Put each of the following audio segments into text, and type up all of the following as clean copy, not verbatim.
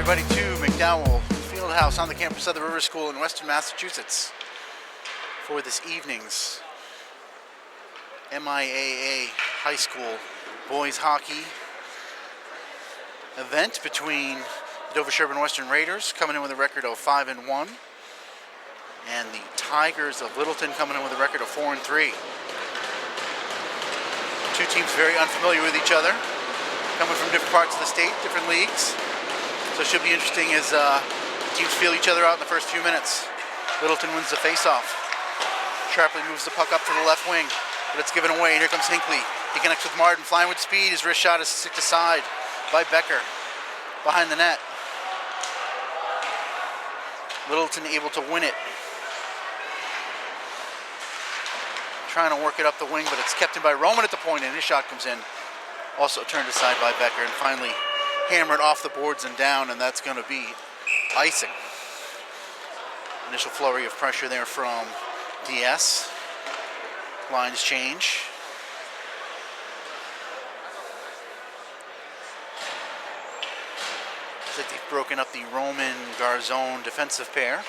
everybody to McDowell Fieldhouse on the campus of the River School in Weston, Massachusetts for this evening's MIAA High School boys hockey event between the Dover Sherburne Western Raiders coming in with a record of 5-1 and the Tigers of Littleton coming in with a record of 4-3. Two teams very unfamiliar with each other, coming from different parts of the state, different leagues. So it should be interesting as teams feel each other out in the first few minutes. Littleton wins the face-off. Sharply moves the puck up to the left wing, but it's given away, and here comes Hinckley. He connects with Martin, flying with speed. His wrist shot is sticked aside by Becker behind the net. Littleton able to win it. Trying to work it up the wing, but it's kept in by Roman at the point, and his shot comes in. Also turned aside by Becker, and finally hammered off the boards and down, and that's going to be icing. Initial flurry of pressure there from DS. Lines change. Looks like they've broken up the Roman-Garzone defensive pair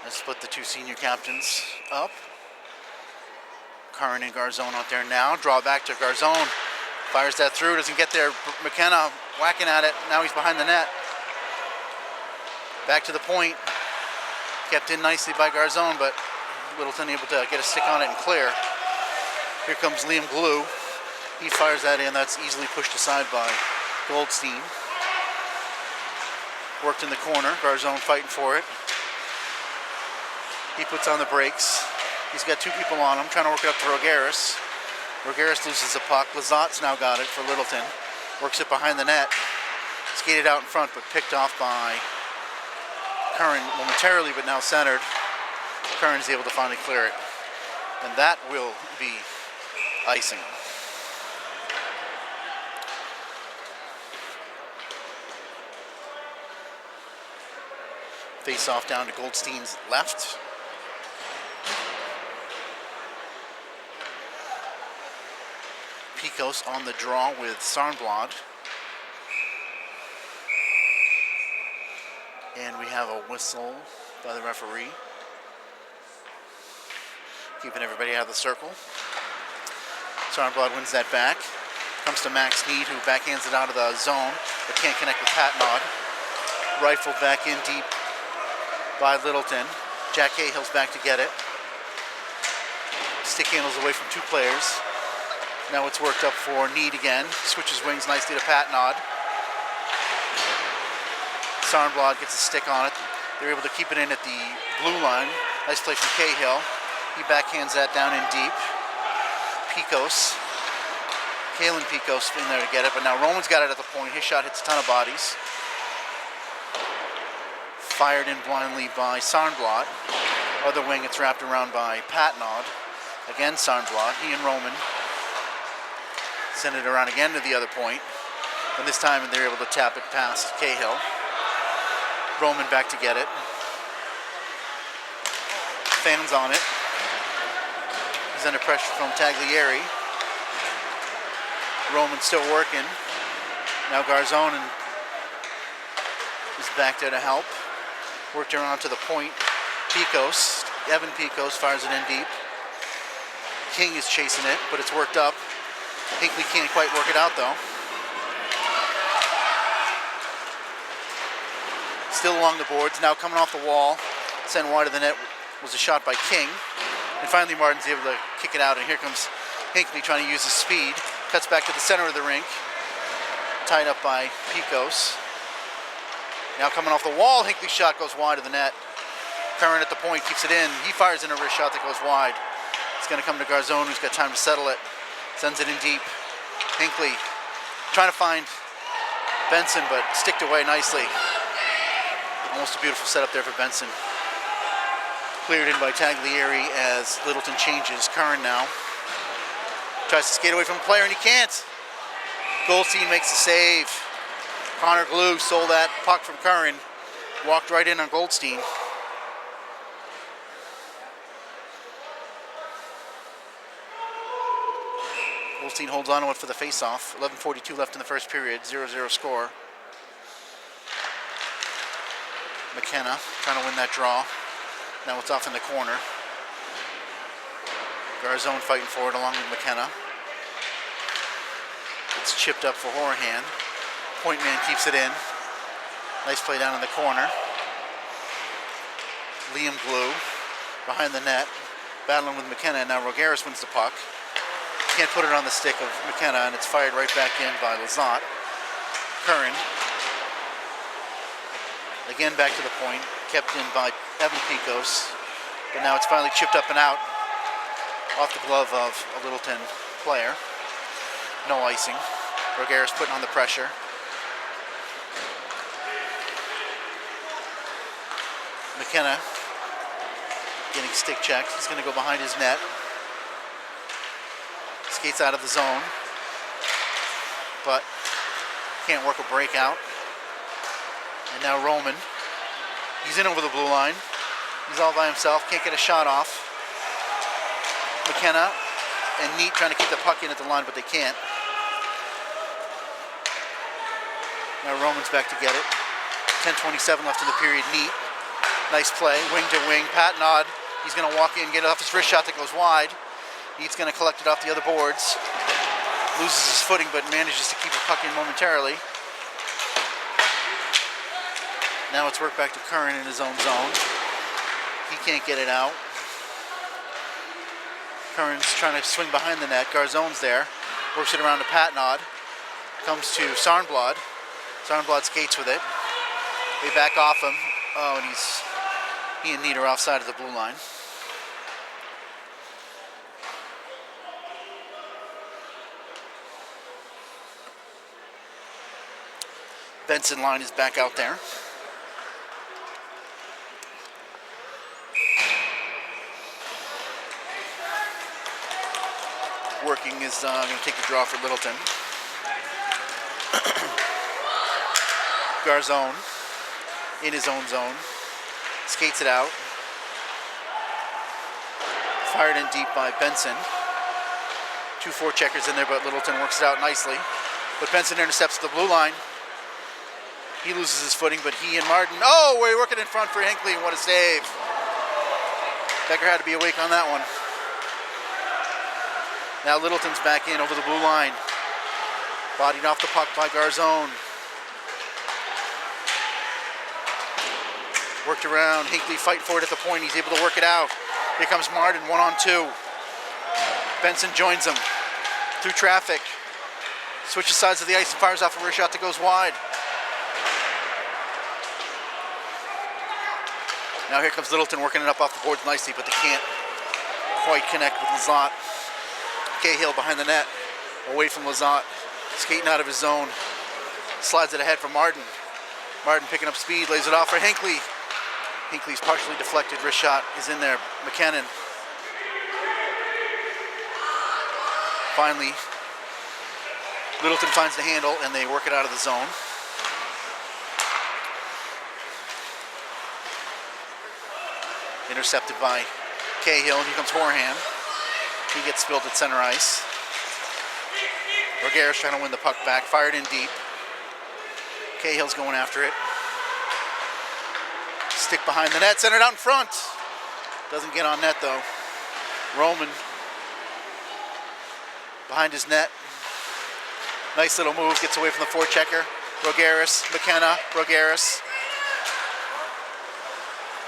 and split the two senior captains up. Curran and Garzone out there now. Draw back to Garzone. Fires that through, doesn't get there. McKenna whacking at it. Now he's behind the net. Back to the point. Kept in nicely by Garzone, but Littleton able to get a stick on it and clear. Here comes Liam Glue. He fires that in. That's easily pushed aside by Goldstein. Worked in the corner. Garzone fighting for it. He puts on the brakes. He's got two people on him, trying to work it up to Rogaris. Rogaris loses the puck. Lazat's now got it for Littleton. Works it behind the net. Skated out in front, but picked off by Curran momentarily, but now centered. Curran's able to finally clear it. And that will be icing. Face off down to Goldstein's left. Picos on the draw with Sarnblad. And we have a whistle by the referee, keeping everybody out of the circle. Sarnblad wins that back. Comes to Max Need, who backhands it out of the zone, but can't connect with Patnod. Rifled back in deep by Littleton. Jack Cahill's back to get it. Stick handles away from two players. Now it's worked up for Need again. Switches wings nicely to Patnod. Sarnblad gets a stick on it. They're able to keep it in at the blue line. Nice play from Cahill. He backhands that down in deep. Picos. Kalen Picos in there to get it, but now Roman's got it at the point. His shot hits a ton of bodies. Fired in blindly by Sarnblad. Other wing, it's wrapped around by Patnod. Again, Sarnblad. He and Roman send it around again to the other point. And this time they're able to tap it past Cahill. Roman back to get it. Fans on it. He's under pressure from Taglieri. Roman still working. Now Garzone is back there to help. Worked around to the point. Picos. Evan Picos fires it in deep. King is chasing it, but it's worked up. Hinckley can't quite work it out though. Still along the boards, now coming off the wall. Sent wide of the net was a shot by King. And finally Martin's able to kick it out, and here comes Hinckley trying to use his speed. Cuts back to the center of the rink. Tied up by Picos. Now coming off the wall, Hinckley's shot goes wide of the net. Curran at the point keeps it in. He fires in a wrist shot that goes wide. It's going to come to Garzone, who's got time to settle it. Sends it in deep. Hinckley trying to find Benson, but sticked away nicely. Almost a beautiful setup there for Benson. Cleared in by Taglieri as Littleton changes. Curran now tries to skate away from the player, and he can't. Goldstein makes the save. Connor Glue stole that puck from Curran. Walked right in on Goldstein. Goldstein holds on to it for the face-off. 11:42 left in the first period, 0-0 score. McKenna trying to win that draw. Now it's off in the corner. Garzone fighting for it along with McKenna. It's chipped up for Horahan. Point man keeps it in. Nice play down in the corner. Liam Glue behind the net, battling with McKenna, and now Rogaris wins the puck. Can't put it on the stick of McKenna, and it's fired right back in by Lizotte. Curran. Again back to the point, kept in by Evan Picos, but now it's finally chipped up and out off the glove of a Littleton player. No icing. Rogaris putting on the pressure. McKenna getting stick checked. He's going to go behind his net. Skates out of the zone, but can't work a breakout. And now Roman. He's in over the blue line. He's all by himself. Can't get a shot off. McKenna and Neat trying to keep the puck in at the line, but they can't. Now Roman's back to get it. 10:27 left in the period. Neat. Nice play, wing to wing, pat nod. He's going to walk in, get it off his wrist shot that goes wide. Neat's going to collect it off the other boards. Loses his footing, but manages to keep the puck in momentarily. Now it's worked back to Curran in his own zone. He can't get it out. Curran's trying to swing behind the net. Garzone's there. Works it around to Patnod. Comes to Sarnblad. Sarnblad skates with it. They back off him. Oh, and he and Neat are offside of the blue line. Benson line is back out there. Working is going to take the draw for Littleton. Garzone in his own zone. Skates it out. Fired in deep by Benson. 2 forecheckers in there, but Littleton works it out nicely. But Benson intercepts the blue line. He loses his footing, but he and Martin, oh, we're working in front for Hinckley, and what a save. Becker had to be awake on that one. Now Littleton's back in over the blue line. Bodied off the puck by Garzone. Worked around, Hinckley fighting for it at the point, he's able to work it out. Here comes Martin, 1-on-2. Benson joins him through traffic. Switches sides of the ice and fires off a rear shot that goes wide. Now here comes Littleton working it up off the boards nicely, but they can't quite connect with Lizotte. Cahill behind the net, away from Lizotte, skating out of his zone. Slides it ahead for Martin. Martin picking up speed, lays it off for Hinckley. Hinckley's partially deflected, wrist shot is in there. McKinnon. Finally, Littleton finds the handle and they work it out of the zone. Intercepted by Cahill, and here comes Horahan. He gets spilled at center ice. Rogaris trying to win the puck back, fired in deep. Cahill's going after it. Stick behind the net, centered out in front. Doesn't get on net though. Roman behind his net. Nice little move, gets away from the forechecker. Rogaris, McKenna, Rogaris.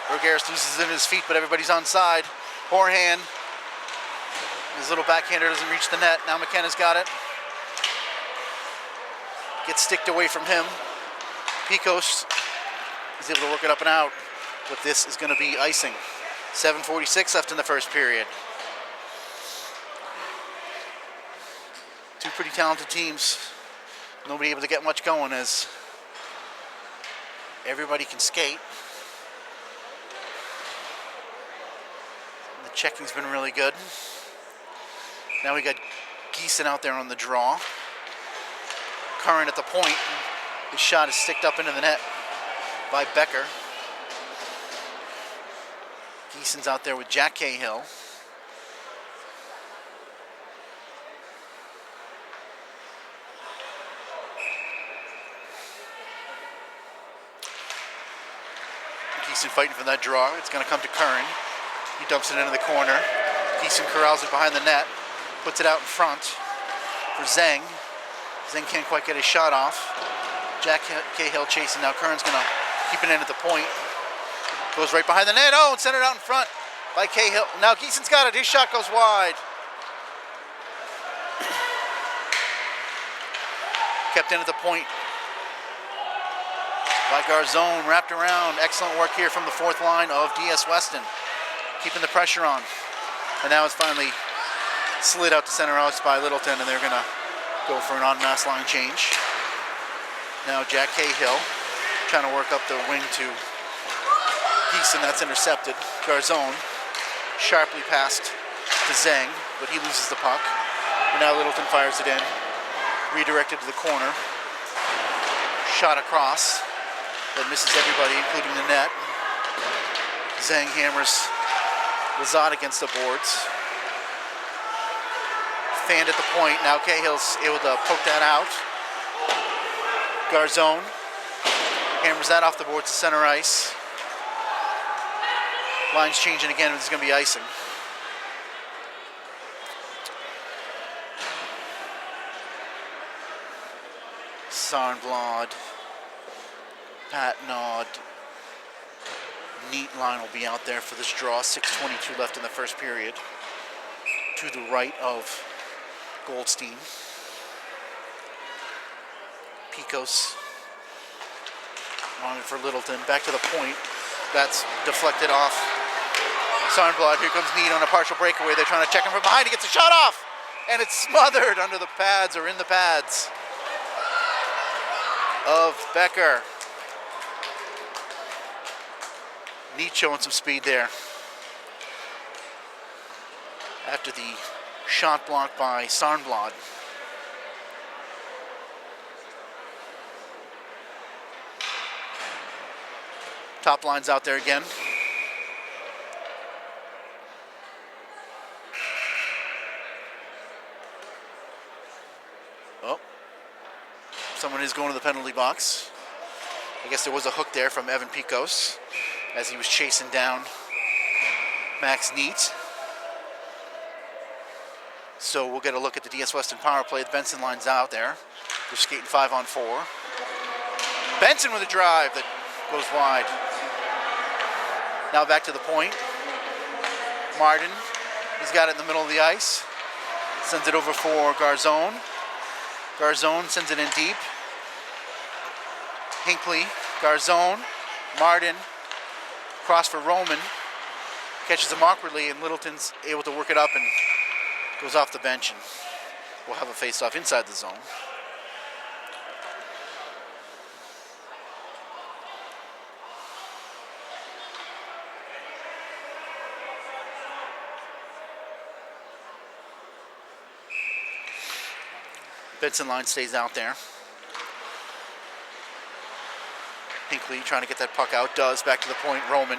Rogaris loses it in his feet, but everybody's onside. Horahan, his little backhander doesn't reach the net. Now McKenna's got it. Gets sticked away from him. Picos is able to work it up and out, but this is going to be icing. 7:46 left in the first period. Two pretty talented teams. Nobody able to get much going as everybody can skate. The checking's been really good. Now we got Geeson out there on the draw. Curran at the point. His shot is sticked up into the net by Becker. Geeson's out there with Jack Cahill. Geeson fighting for that draw. It's going to come to Curran. He dumps it into the corner. Geeson corrals it behind the net. Puts it out in front for Zhang. Zhang can't quite get his shot off. Jack Cahill chasing. Now Curran's going to keep it in at the point. Goes right behind the net. Oh, and sent it out in front by Cahill. Now Geeson's got it. His shot goes wide. Kept in at the point by Garzone. Wrapped around. Excellent work here from the fourth line of DS Weston. Keeping the pressure on. And now it's finally slid out to center ice by Littleton, and they're going to go for an on-mass line change. Now Jack Cahill trying to work up the wing to Geeson. That's intercepted. Garzone sharply passed to Zhang, but he loses the puck. And now Littleton fires it in. Redirected to the corner. Shot across. That misses everybody, including the net. Zhang hammers Lazat against the boards. Fanned at the point. Now Cahill's able to poke that out. Garzone hammers that off the boards to center ice. Line's changing again. This is going to be icing. Sarnblad, Pat Nod, Neat line will be out there for this draw. 6:22 left in the first period. To the right of Goldstein. Picos on it for Littleton. Back to the point. That's deflected off. Sarnblad. Here comes Neat on a partial breakaway. They're trying to check him from behind. He gets a shot off. And it's smothered under the pads, or in the pads of Becker. Neat showing some speed there. After the shot blocked by Sarnblad. Top line's out there again. Oh. Someone is going to the penalty box. I guess there was a hook there from Evan Picos as he was chasing down Max Neat. So we'll get a look at the DS Weston power play. The Benson line's out there. They're skating 5-on-4. Benson with a drive that goes wide. Now back to the point. Martin, he's got it in the middle of the ice. Sends it over for Garzone. Garzone sends it in deep. Hinckley, Garzone, Martin, cross for Roman. Catches him awkwardly, and Littleton's able to work it up and goes off the bench, and we'll have a face-off inside the zone. Benson line stays out there. Hinckley trying to get that puck out. Does. Back to the point. Roman.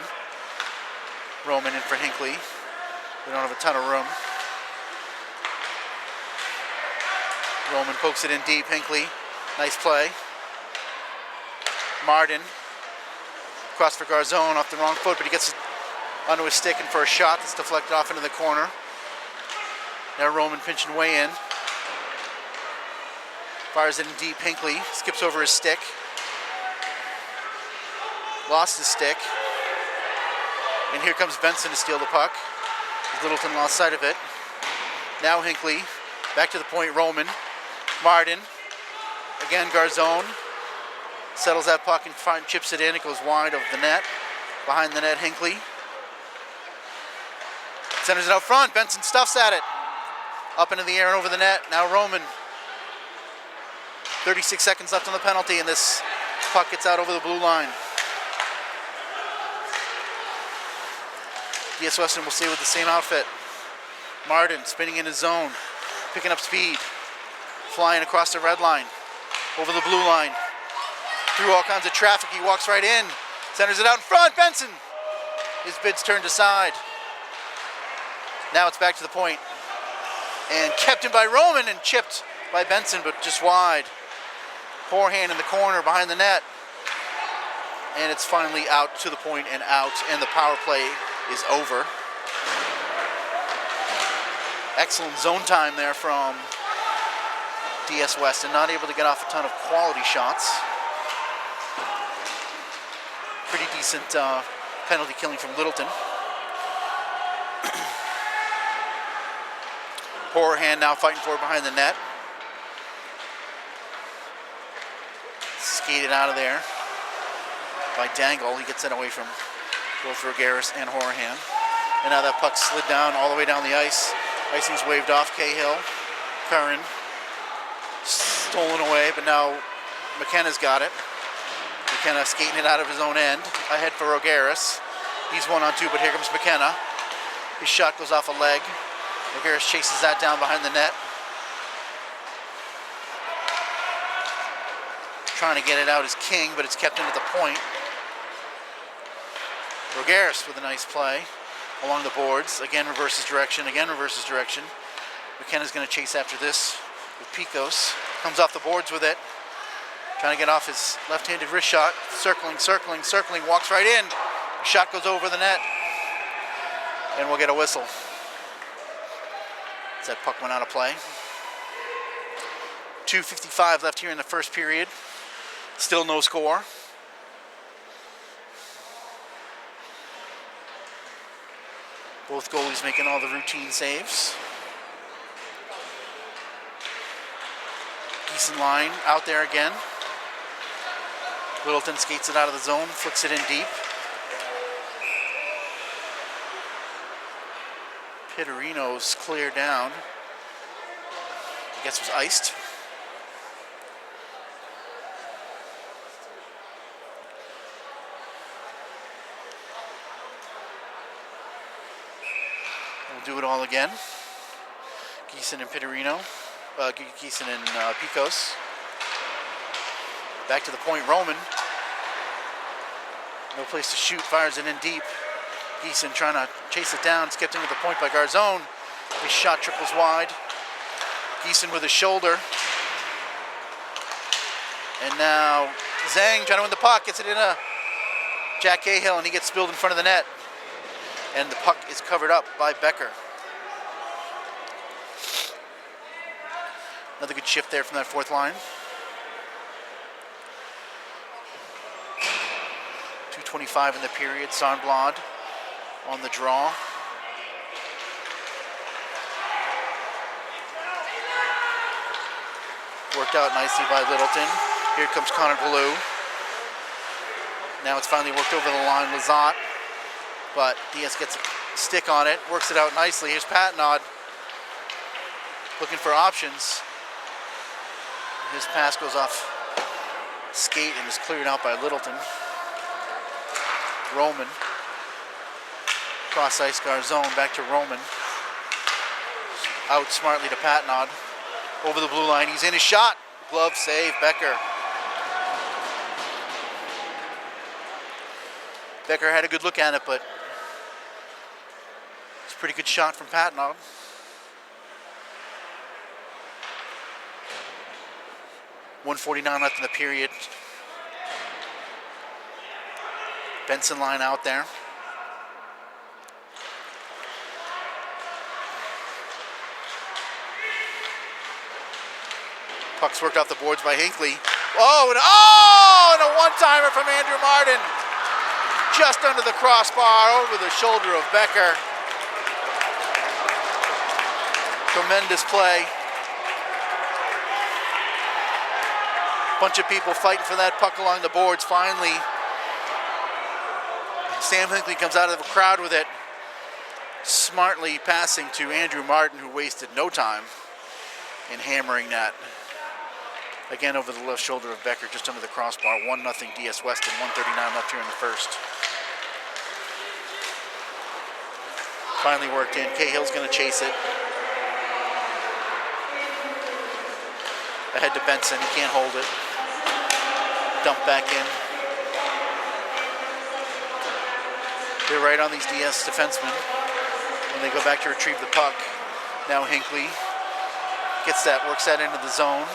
Roman in for Hinckley. We don't have a ton of room. Roman pokes it in deep. Hinckley. Nice play. Martin. Cross for Garzone off the wrong foot, but he gets it onto his stick and for a shot that's deflected off into the corner. Now Roman pinching way in. Fires it in deep. Hinckley skips over his stick. Lost his stick. And here comes Benson to steal the puck. Littleton lost sight of it. Now Hinckley. Back to the point. Roman. Martin. Again Garzone. Settles that puck and chips it in. It goes wide of the net. Behind the net, Hinckley. Centers it out front. Benson stuffs at it. Up into the air and over the net. Now Roman. 36 seconds left on the penalty, and this puck gets out over the blue line. DS Weston will stay with the same outfit. Martin spinning in his zone, picking up speed, flying across the red line, over the blue line, through all kinds of traffic. He walks right in, centers it out in front. Benson! His bid's turned aside. Now it's back to the point. And kept in by Roman and chipped by Benson, but just wide. Forehand in the corner behind the net. and it's finally out to the point and out, and the power play is over. Excellent zone time there from DS Weston, not able to get off a ton of quality shots. Pretty decent penalty killing from Littleton. Horahan now fighting for it behind the net. Skated out of there by Dangle. He gets it away from both Rogaris and Horahan. And now that puck slid down all the way down the ice. Icing's waved off. Cahill, Curran, stolen away, but now McKenna's got it. McKenna skating it out of his own end. Ahead for Rogaris. He's 1-on-2, but here comes McKenna. His shot goes off a leg. Rogaris chases that down behind the net. Trying to get it out is King, but it's kept in at the point. Rogaris with a nice play along the boards. Again, reverses direction. Again, reverses direction. McKenna's going to chase after this with Picos. Comes off the boards with it. Trying to get off his left-handed wrist shot. Circling, circling, circling. Walks right in. The shot goes over the net. And we'll get a whistle. As that puck went out of play. 2:55 left here in the first period. Still no score. Both goalies making all the routine saves. Decent line out there again. Littleton skates it out of the zone, flicks it in deep. Pitterino's clear down. I guess was iced. We'll do it all again. Geeson and Pitterino. Geeson and Picos. Back to the point, Roman. No place to shoot, fires it in deep. Geeson trying to chase it down, skipped into the point by Garzone. His shot triples wide. Geeson with his shoulder. And now Zhang trying to win the puck, gets it in a Jack Cahill, and he gets spilled in front of the net. And the puck is covered up by Becker. Another good shift there from that fourth line. 2:25 in the period. Sandblad on the draw. Worked out nicely by Littleton. Here comes Connor Glue. Now it's finally worked over the line. Lazat, but Diaz gets a stick on it, works it out nicely. Here's Patnod looking for options. His pass goes off skate and is cleared out by Littleton. Roman. Cross ice Garzone, back to Roman. Out smartly to Patnod. Over the blue line, he's in his shot. Glove save, Becker. Becker had a good look at it, but it's a pretty good shot from Patnod. .149 left in the period. Benson line out there. Puck's worked off the boards by Hinckley. And a one-timer from Andrew Martin. Just under the crossbar, over the shoulder of Becker. Tremendous play. Bunch of people fighting for that puck along the boards. Finally, Sam Hinckley comes out of the crowd with it. Smartly passing to Andrew Martin, who wasted no time in hammering that. Again, over the left shoulder of Becker, just under the crossbar. 1-0 DS Weston, 1:39 left here in the first. Finally worked in. Cahill's going to chase it. Ahead to Benson, he can't hold it. Dump back in. They're right on these DS defensemen when they go back to retrieve the puck. Now Hinckley gets that, works that into the zone.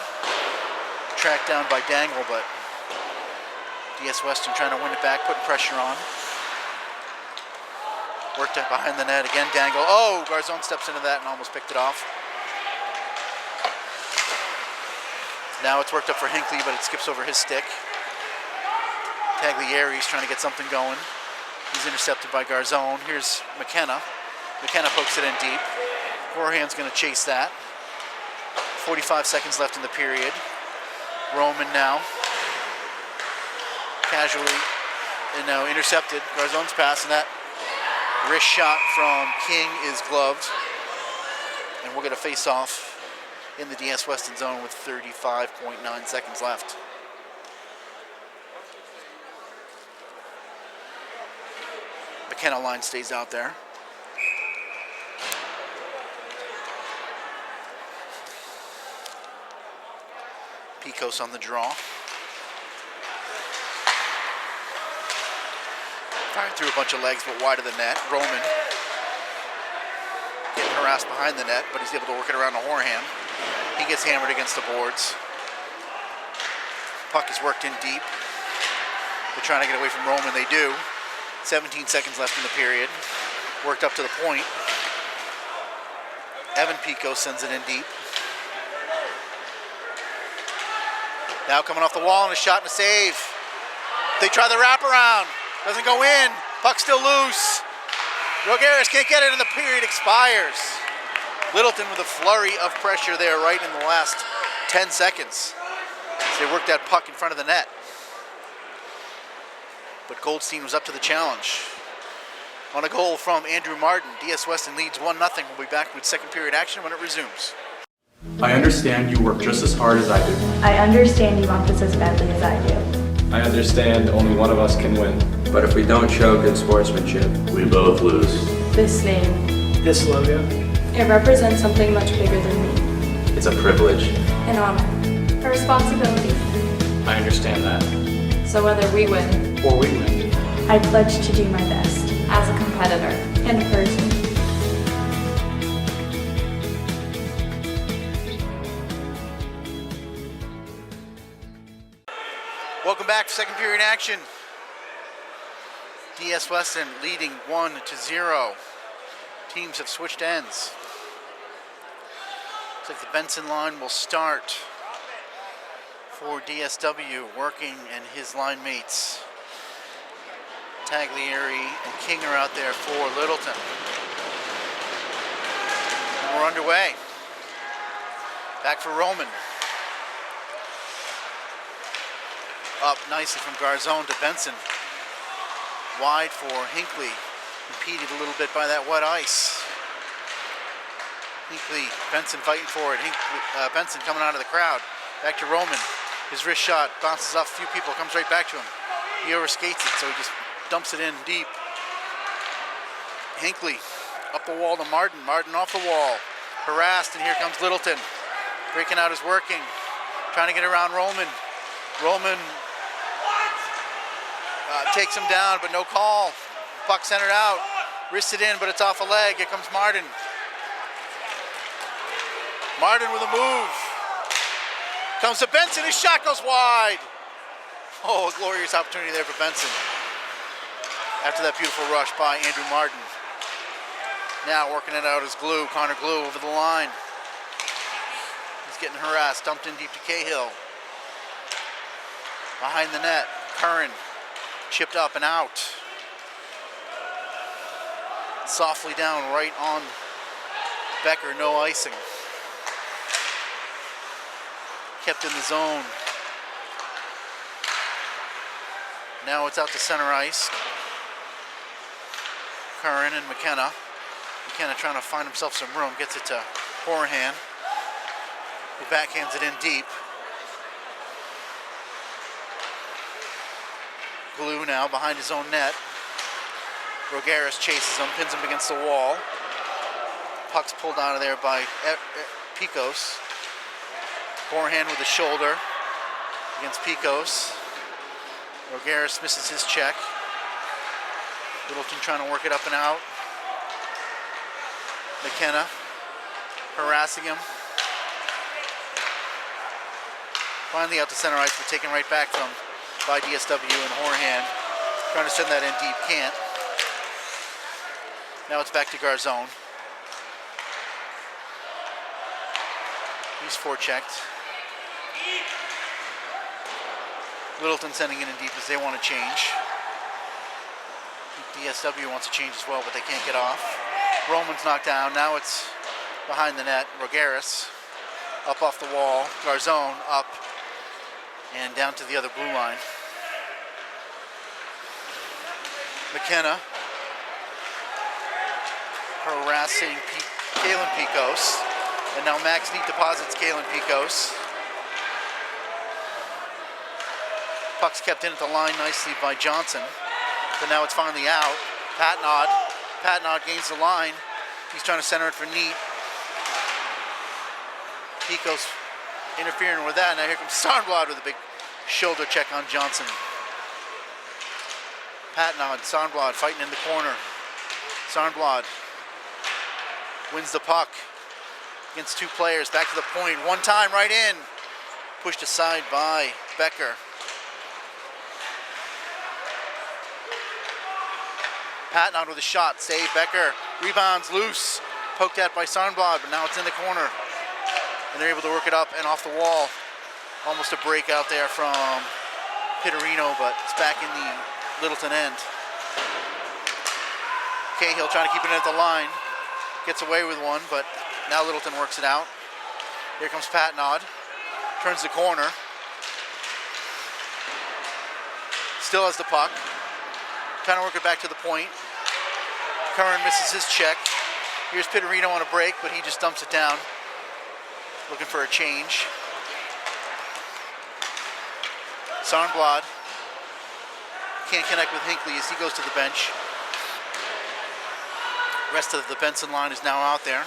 Tracked down by Dangle, but DS Weston trying to win it back, putting pressure on. Worked it behind the net again, Dangle. Oh, Garzone steps into that and almost picked it off. Now it's worked up for Hinckley, but it skips over his stick. Taglieri's trying to get something going. He's intercepted by Garzone. Here's McKenna. McKenna pokes it in deep. Horahan's going to chase that. 45 seconds left in the period. Roman now. Casually, and now intercepted. Garzone's pass, and that wrist shot from King is gloved. And we'll get a face-off in the DS Weston zone with 35.9 seconds left. McKenna line stays out there. Picos on the draw. Firing through a bunch of legs, but wide of the net. Roman getting harassed behind the net, but he's able to work it around to Horahan. He gets hammered against the boards. Puck is worked in deep. They're trying to get away from Roman. They do. 17 seconds left in the period. Worked up to the point. Evan Pico sends it in deep. Now coming off the wall and a shot and a save. They try the wraparound. Doesn't go in. Puck still loose. Rogaris can't get it and the period expires. Littleton with a flurry of pressure there right in the last 10 seconds. So they worked that puck in front of the net. But Goldstein was up to the challenge. On a goal from Andrew Martin, DS Weston leads 1-0. We'll be back with second period action when it resumes. I understand you work just as hard as I do. I understand you want this as badly as I do. I understand only one of us can win. But if we don't show good sportsmanship, we both lose. This name, This logo, it represents something much bigger than me. It's a privilege. An honor. A responsibility. I understand that. So whether we win Or we win. I pledge to do my best. as a competitor, And a person. Welcome back to second period action. DS Weston leading 1-0. Teams have switched ends. Looks like the Benson line will start for DSW, working and his line mates. Taglieri and King are out there for Littleton. And we're underway. Back for Roman. Up nicely from Garzone to Benson. Wide for Hinckley. Impeded a little bit by that wet ice. Hinckley, Benson fighting for it. Benson coming out of the crowd. Back to Roman. His wrist shot bounces off a few people, comes right back to him. He overskates it, so he just dumps it in deep. Hinckley up the wall to Martin. Martin off the wall. Harassed, and here comes Littleton. Breaking out his working. Trying to get around Roman. Roman takes him down, but no call. Puck centered out. Wristed in, but it's off a leg. Here comes Martin. Martin with a move. Comes to Benson. His shot goes wide. Oh, a glorious opportunity there for Benson. After that beautiful rush by Andrew Martin. Now working it out as Glue. Connor Glue over the line. He's getting harassed. Dumped in deep to Cahill. Behind the net, Curran chipped up and out. Softly down right on Becker, no icing. Kept in the zone. Now it's out to center ice. Curran and McKenna. McKenna trying to find himself some room, gets it to Horahan, who backhands it in deep. Glue now behind his own net. Rogaris chases him, pins him against the wall. Puck's pulled out of there by Picos. Forehand with the shoulder against Picos. Rogaris misses his check. Littleton trying to work it up and out. McKenna harassing him. Finally out to center ice, but taken right back from by DSW and Horhan. Trying to send that in deep, can't. Now it's back to Garzone. He's forechecked. Littleton sending it in deep as they want to change. DSW wants to change as well, but they can't get off. Roman's knocked down. Now it's behind the net. Rogaris up off the wall. Garzone up and down to the other blue line. McKenna harassing Kalen Picos. And now Max Neat deposits Kalen Picos. Puck's kept in at the line nicely by Johnson. But now it's finally out. Patnod gains the line. He's trying to center it for Neat. Picos interfering with that. Now here comes Sarnblad with a big shoulder check on Johnson. Patnod, Sarnblad fighting in the corner. Sarnblad wins the puck against two players. Back to the point. One time right in. Pushed aside by Becker. Patnod with a shot. Save. Becker rebounds loose. Poked at by Sarnblad, but now it's in the corner. And they're able to work it up and off the wall. Almost a break out there from Pittarino, but it's back in the Littleton end. Cahill trying to keep it in at the line. Gets away with one, but now Littleton works it out. Here comes Patnod. Turns the corner. Still has the puck. Trying to work it back to the point. Curran misses his check. Here's Pittarino on a break, but he just dumps it down. Looking for a change. Sarnblad can't connect with Hinckley as he goes to the bench. Rest of the Benson line is now out there.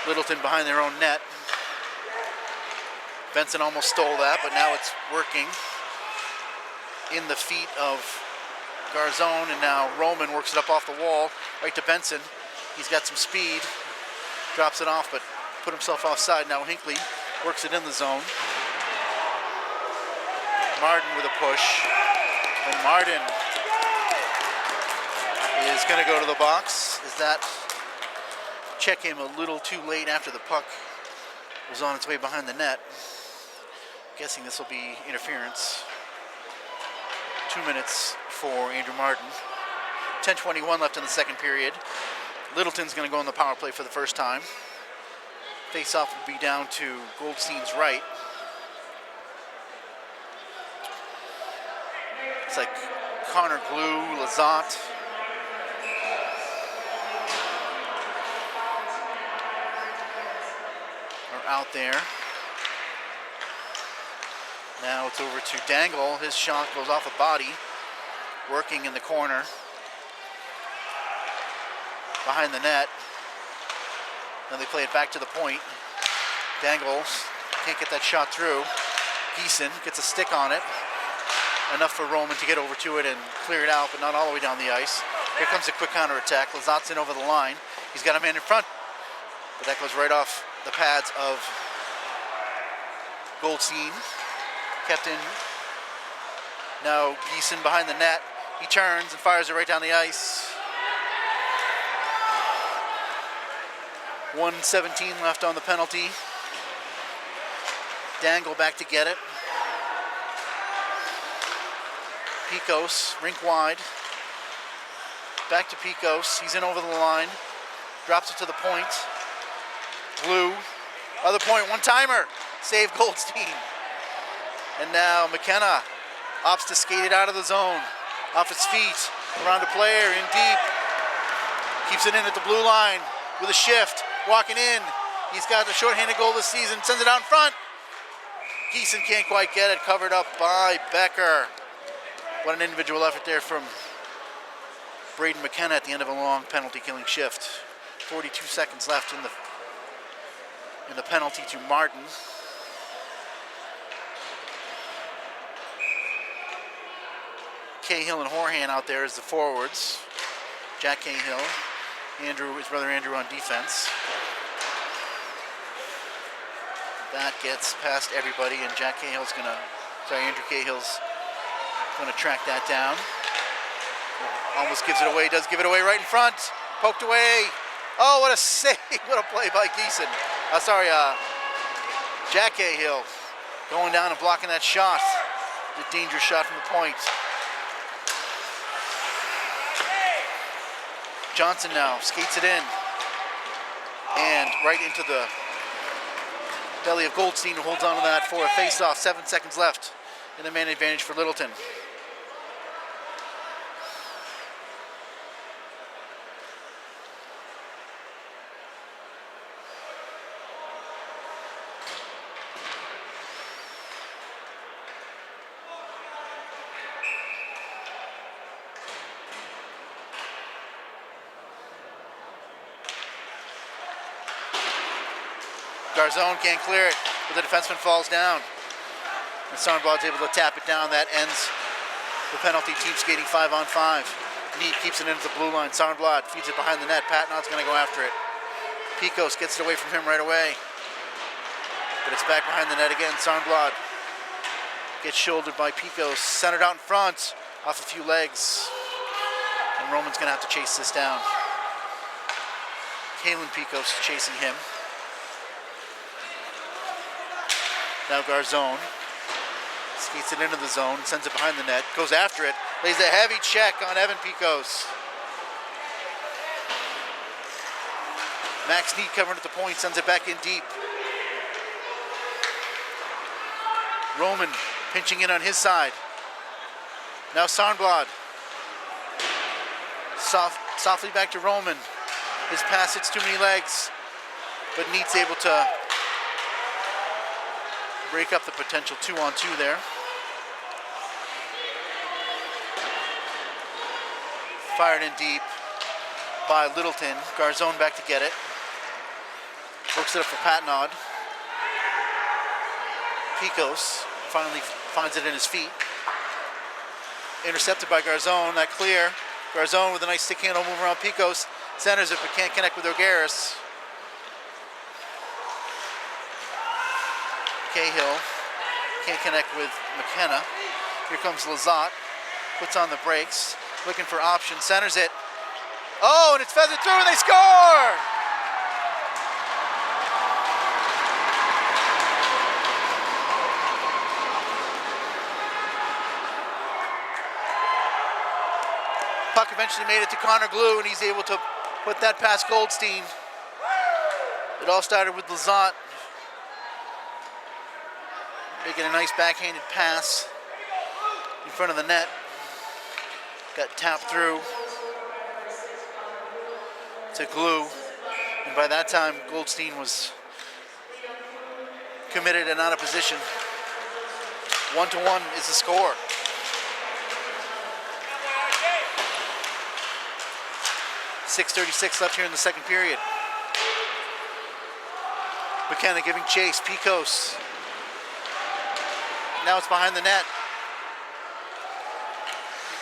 Littleton behind their own net. Benson almost stole that, but now it's working in the feet of Garzone, and now Roman works it up off the wall, right to Benson. He's got some speed, drops it off, but put himself offside. Now Hinckley works it in the zone. Martin with a push, and Martin is going to go to the box. Is that check him a little too late after the puck was on its way behind the net. Guessing this will be interference. 2 minutes for Andrew Martin. 10:21 left in the second period. Littleton's going to go on the power play for the first time. Face-off will be down to Goldstein's right. It's like Connor Glue, Lazat. Are out there. Now it's over to Dangle. His shot goes off a body. Working in the corner. Behind the net. Now they play it back to the point. Dangle can't get that shot through. Geeson gets a stick on it. Enough for Roman to get over to it and clear it out, but not all the way down the ice. Here comes a quick counterattack. Lazat's in over the line. He's got a man in front, but that goes right off the pads of Goldstein. Kept in. Now Geeson behind the net. He turns and fires it right down the ice. 1:17 left on the penalty. Dangle back to get it. Picos, rink wide. Back to Picos. He's in over the line. Drops it to the point. Blue. Other point, one-timer. Save Goldstein. And now McKenna opts to skate it out of the zone. Off his feet. Around a player, in deep. Keeps it in at the blue line with a shift. Walking in. He's got the shorthanded goal this season. Sends it out in front. Geeson can't quite get it. Covered up by Becker. What an individual effort there from Braden McKenna at the end of a long penalty-killing shift. 42 seconds left in the penalty to Martin. Cahill and Horhan out there as the forwards. Jack Cahill, his brother Andrew on defense. That gets past everybody, and Jack Cahill's going to Sorry, Andrew Cahill's going to track that down. Almost gives it away, does give it away right in front. Poked away. Oh, what a save. What a play by Geeson. Jack Cahill going down and blocking that shot. The dangerous shot from the point. Johnson now skates it in. And right into the belly of Goldstein, who holds on to that for a face-off. 7 seconds left in the man advantage for Littleton. Garzone can't clear it, but the defenseman falls down. And Sarnblad's able to tap it down. That ends the penalty. Team skating 5-on-5. Neat keeps it into the blue line. Sarnblad feeds it behind the net. Patnod's going to go after it. Picos gets it away from him right away. But it's back behind the net again. Sarnblad gets shouldered by Picos. Centered out in front. Off a few legs. And Roman's going to have to chase this down. Kalen Picos chasing him. Now Garzone skates it into the zone, sends it behind the net, goes after it, lays a heavy check on Evan Picos. Max Neat covering at the point, sends it back in deep. Roman pinching in on his side. Now Sarnblad. Softly back to Roman. His pass hits too many legs, but Neat's able to break up the potential 2-on-2 there. Fired in deep by Littleton. Garzone back to get it. Works it up for Patnod. Picos finally finds it in his feet. Intercepted by Garzone. That clear. Garzone with a nice stick handle move around Picos. Centers it but can't connect with O'Garis. Cahill can't connect with McKenna. Here comes Lazat. Puts on the brakes. Looking for options. Centers it. Oh, and it's feathered through and they score! Puck eventually made it to Connor Glue and he's able to put that past Goldstein. It all started with Lazat making a nice backhanded pass in front of the net. Got tapped through to Glue. And by that time, Goldstein was committed and out of position. 1-1 is the score. .636 left here in the second period. McKenna giving chase. Picos. Now it's behind the net.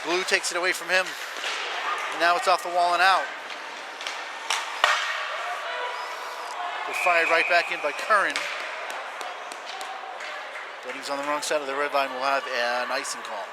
Glue takes it away from him. And now it's off the wall and out. But fired right back in by Curran. But he's on the wrong side of the red line. We'll have an icing call.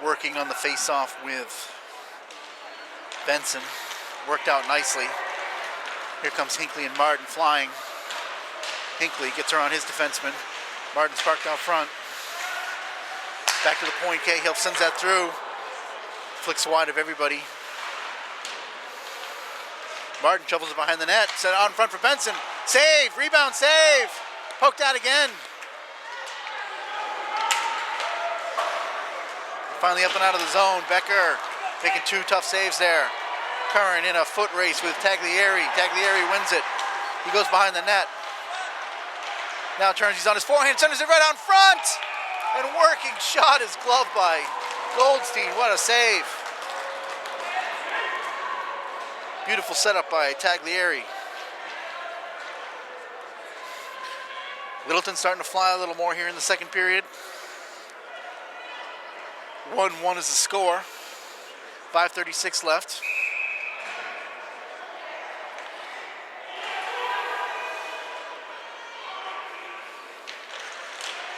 Working on the face-off with Benson. Worked out nicely. Here comes Hinckley and Martin flying. Hinckley gets around his defenseman. Martin's parked out front. Back to the point. Cahill sends that through. Flicks wide of everybody. Martin shovels it behind the net. Set out in front for Benson. Save! Rebound save! Poked out again. Finally up and out of the zone. Becker making two tough saves there. Curran in a foot race with Taglieri. Taglieri wins it. He goes behind the net. Now turns, he's on his forehand, centers it right out in front! And working shot is gloved by Goldstein. What a save. Beautiful setup by Taglieri. Littleton starting to fly a little more here in the second period. 1-1 is the score. 5:36 left.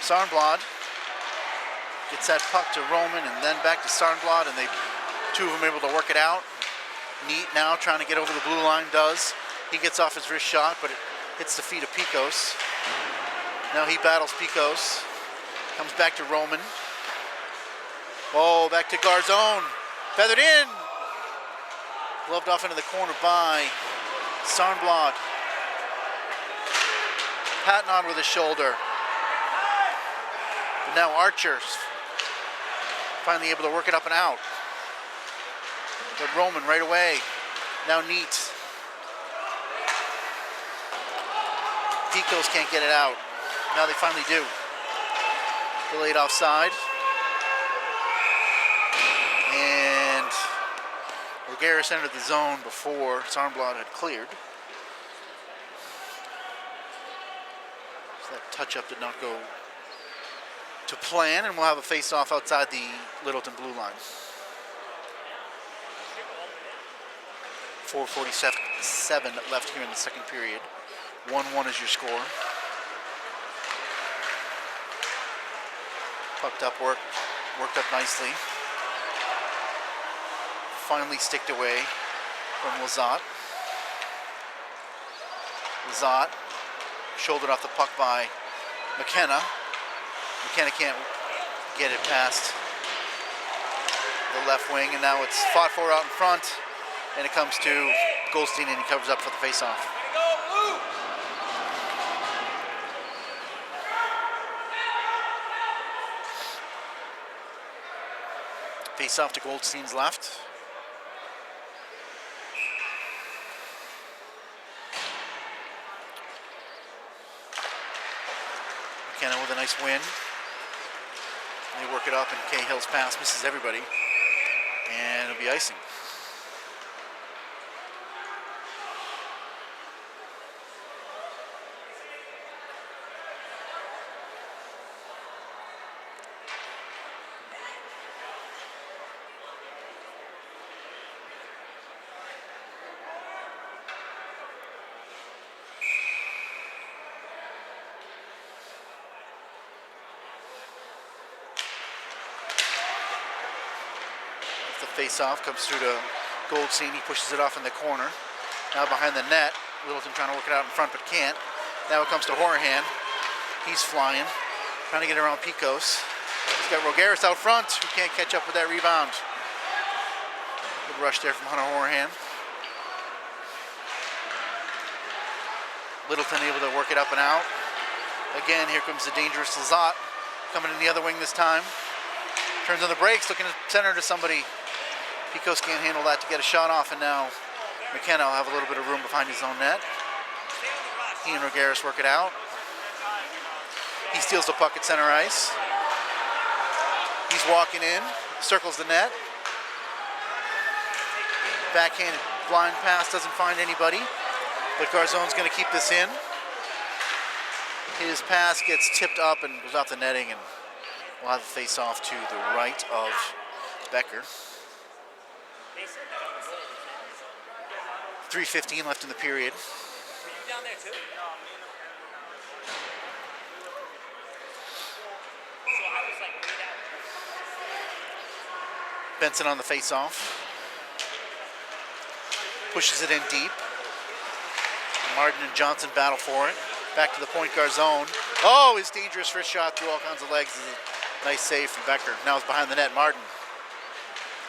Sarnblad gets that puck to Roman and then back to Sarnblad, and two of them able to work it out. Neat now trying to get over the blue line, does. He gets off his wrist shot, but it hits the feet of Picos. Now he battles Picos. Comes back to Roman. Oh, back to Garzone. Feathered in. Gloved off into the corner by Sarnblad. Patting on with his shoulder. But now Archer's finally able to work it up and out. But Roman right away. Now Neat. Picos can't get it out. Now they finally do. Delayed offside. And Rogaris entered the zone before Sarnblad had cleared. So that touch-up did not go to plan, and we'll have a face-off outside the Littleton blue line. 4:47 left here in the second period. 1-1 is your score. Pucked up, worked up nicely. Finally sticked away from Lazat. Lazat shouldered off the puck by McKenna. McKenna can't get it past the left wing, and now it's fought for out in front, and it comes to Goldstein, and he covers up for the face-off. Face-off to Goldstein's left. McKenna with a nice win. They work it up, and Cahill's pass misses everybody, and it'll be icing. The face-off comes through to Goldstein. He pushes it off in the corner. Now behind the net. Littleton trying to work it out in front, but can't. Now it comes to Horahan. He's flying, trying to get around Picos. He's got Rogaris out front, who can't catch up with that rebound. Good rush there from Hunter Horahan. Littleton able to work it up and out. Again, here comes the dangerous Lazat, coming in the other wing this time. Turns on the brakes, looking to center to somebody. Picos can't handle that to get a shot off, and now McKenna will have a little bit of room behind his own net. He and Rogaris work it out. He steals the puck at center ice. He's walking in, circles the net. Backhanded blind pass, doesn't find anybody, but Garzone's going to keep this in. His pass gets tipped up and goes off the netting, and we'll have a face-off to the right of Becker. 3:15 left in the period. Benson on the face-off. Pushes it in deep. Martin and Johnson battle for it. Back to the point, Garzone. Oh, his dangerous wrist shot through all kinds of legs. Nice save from Becker. Now it's behind the net, Martin.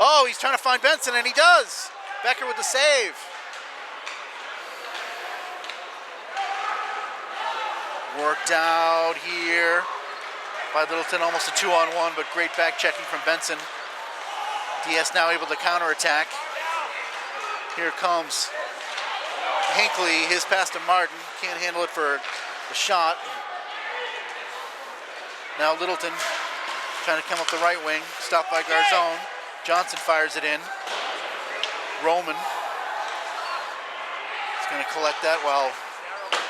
Oh, he's trying to find Benson, and he does. Becker with the save. Worked out here by Littleton, almost a 2-on-1, but great back checking from Benson. DS now able to counterattack. Here comes Hinckley, his pass to Martin. Can't handle it for the shot. Now Littleton trying to come up the right wing, stopped by Garzone. Johnson fires it in. Roman is going to collect that while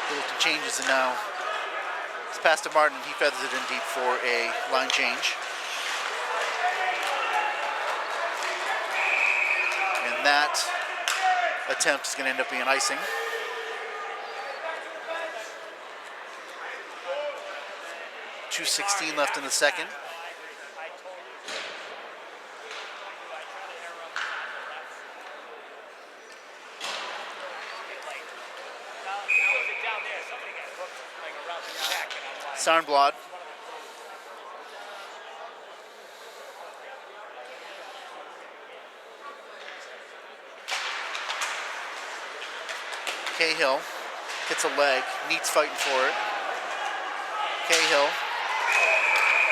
Littleton changes, and now It's pass to Martin. He feathers it in deep for a line change. And that attempt is going to end up being icing. .216 left in the second. Sarnblad. Cahill hits a leg. Neat's fighting for it. Cahill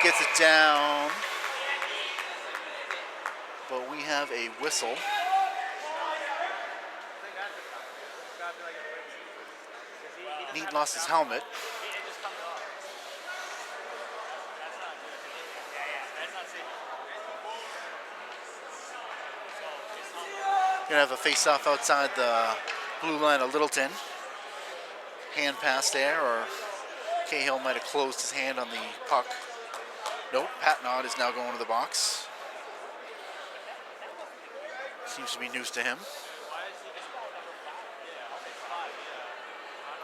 gets it down. But we have a whistle. Neat lost his helmet. Gonna have a face-off outside the blue line of Littleton. Hand pass there, or Cahill might have closed his hand on the puck. Nope, Patnod is now going to the box. Seems to be news to him.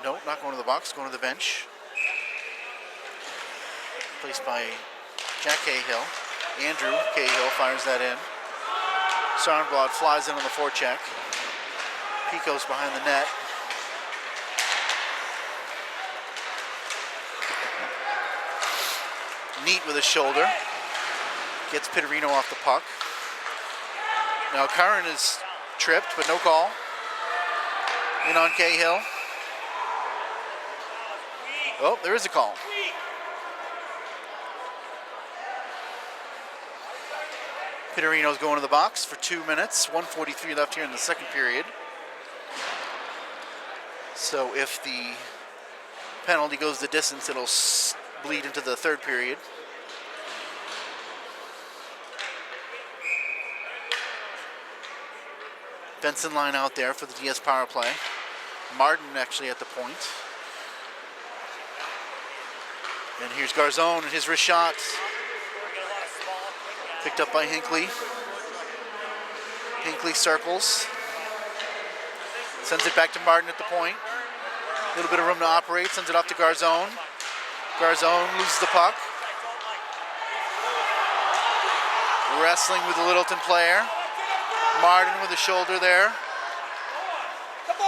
Nope, not going to the box, going to the bench. Placed by Jack Cahill. Andrew Cahill fires that in. Sarnblad flies in on the forecheck. Pico's behind the net. Neat with his shoulder. Gets Pittarino off the puck. Now Curran is tripped, but no call. In on Cahill. Oh, there is a call. Pittarino's going to the box for 2 minutes. 1:43 left here in the second period. So if the penalty goes the distance, it'll bleed into the third period. Benson line out there for the DS power play. Martin actually at the point. And here's Garzone and his wrist shot. Picked up by Hinckley. Hinckley circles. Sends it back to Martin at the point. A little bit of room to operate. Sends it off to Garzone. Garzone loses the puck. Wrestling with the Littleton player. Martin with the shoulder there.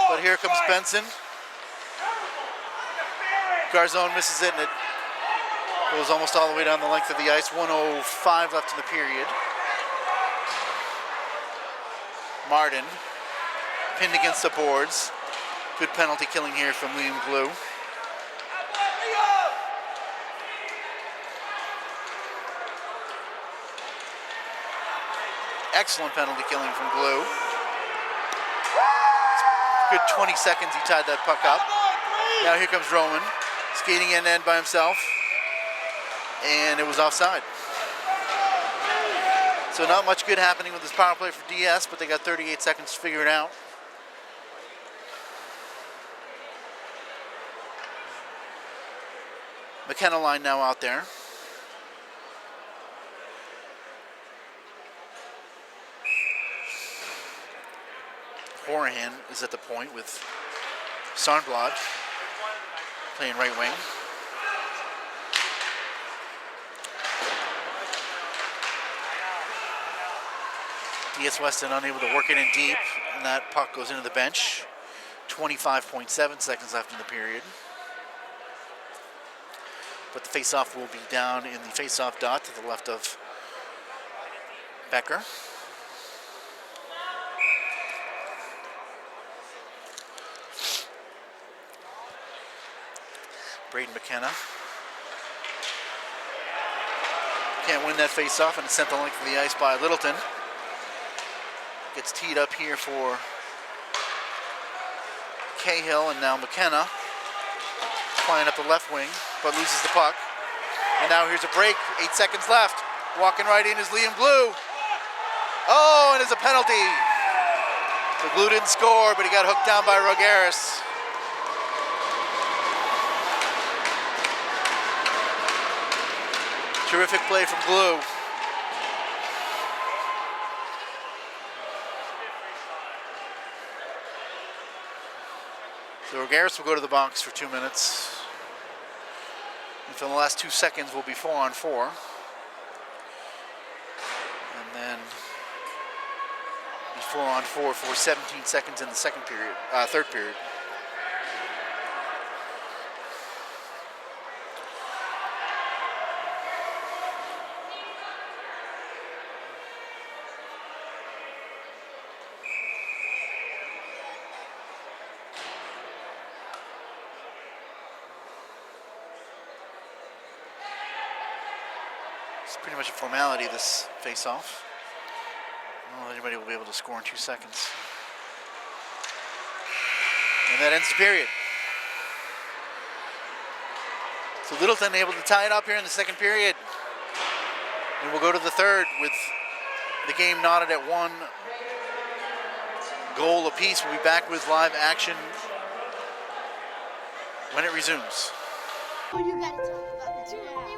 But here comes Benson. Garzone misses it, and it goes almost all the way down the length of the ice. 1:05 left in the period. Martin pinned against the boards. Good penalty killing here from Liam Glue. Excellent penalty killing from Glue. Good 20 seconds he tied that puck up. Now here comes Roman, skating end-to-end by himself. And it was offside. So not much good happening with this power play for DS, but they got 38 seconds to figure it out. McKenna line now out there. Horahan is at the point with Sarnblad playing right wing. DS Weston unable to work it in deep, and that puck goes into the bench. 25.7 seconds left in the period. But the face-off will be down in the face-off dot to the left of Becker. Braden McKenna. Can't win that face-off, and it's sent the length of the ice by Littleton. Gets teed up here for Cahill, and now McKenna flying up the left wing, but loses the puck. And now here's a break, 8 seconds left. Walking right in is Liam Glue. Oh, and it's a penalty. So Glue didn't score, but he got hooked down by Rogaris. Terrific play from Glue. So Garris will go to the box for 2 minutes. And for the last 2 seconds will be 4-on-4. And then be 4-on-4 for 17 seconds in the third period. It's pretty much a formality, this face-off. I don't know if anybody will be able to score in 2 seconds. And that ends the period. So Littleton able to tie it up here in the second period. And we'll go to the third with the game knotted at 1 goal apiece. We'll be back with live action when it resumes.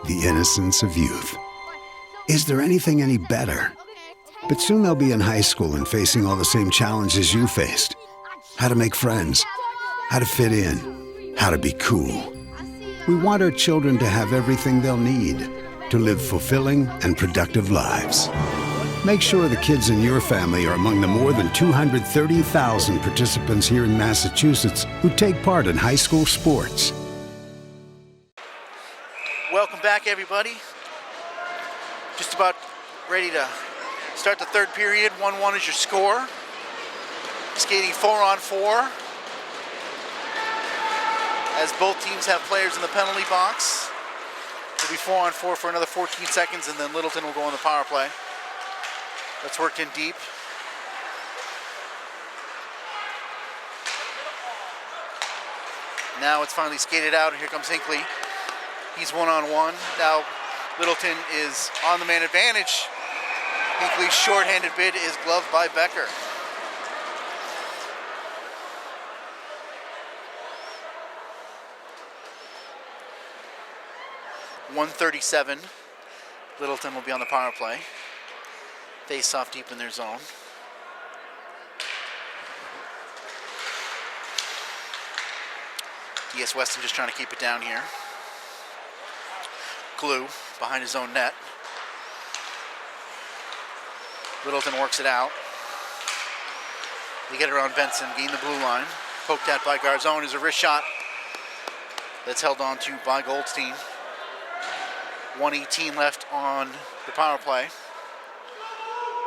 The innocence of youth. Is there anything any better? But soon they'll be in high school and facing all the same challenges you faced. How to make friends, how to fit in, how to be cool. We want our children to have everything they'll need to live fulfilling and productive lives. Make sure the kids in your family are among the more than 230,000 participants here in Massachusetts who take part in high school sports. Welcome back, everybody. Just about ready to start the third period. 1-1 is your score. Skating 4-on-4. As both teams have players in the penalty box. It'll be 4-on-4 for another 14 seconds, and then Littleton will go on the power play. That's worked in deep. Now it's finally skated out, and here comes Hinckley. He's 1-on-1. Now Littleton is on the man advantage. Hinckley's shorthanded bid is gloved by Becker. .137. Littleton will be on the power play. Face off deep in their zone. DS Weston just trying to keep it down here. Glue behind his own net. Littleton works it out. They get around Benson, gain the blue line. Poked at by Garzone is a wrist shot that's held on to by Goldstein. 1:18 left on the power play.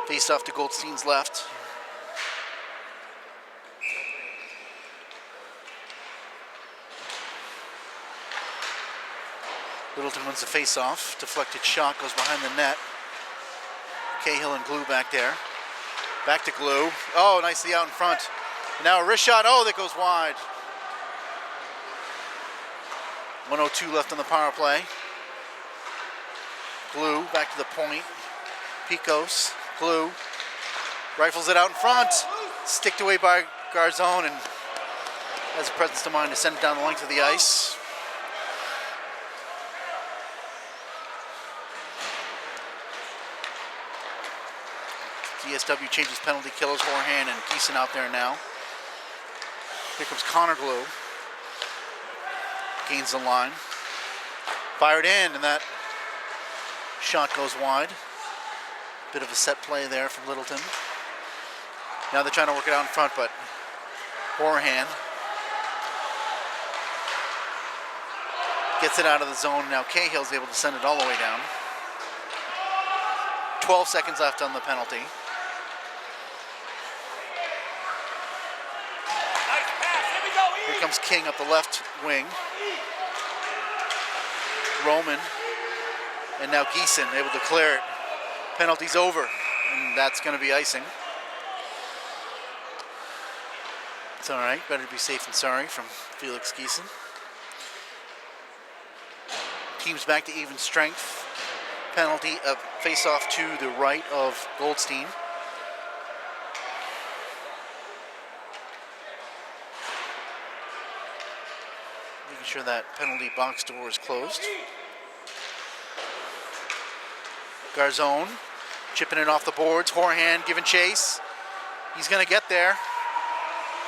Face off to Goldstein's left. Littleton wins the face-off. Deflected shot goes behind the net. Cahill and Glue back there. Back to Glue. Oh, nicely out in front. And now a wrist shot. Oh, that goes wide. 1:02 left on the power play. Glue back to the point. Picos. Glue. Rifles it out in front. Sticked away by Garzone and has the presence of mind to send it down the length of the ice. DSW changes penalty killers. Horhan and Geeson out there now. Here comes Connor Glue. Gains the line. Fired in, and that shot goes wide. Bit of a set play there from Littleton. Now they're trying to work it out in front, but Horhan gets it out of the zone. Now Cahill's able to send it all the way down. 12 seconds left on the penalty. Here comes King up the left wing. Roman. And now Geeson able to clear it. Penalty's over. And that's going to be icing. It's all right. Better be safe than sorry from Felix Geeson. Team's back to even strength. Penalty of face-off to the right of Goldstein. Making sure that penalty box door is closed. Garzone chipping it off the boards. Horehand giving chase. He's going to get there.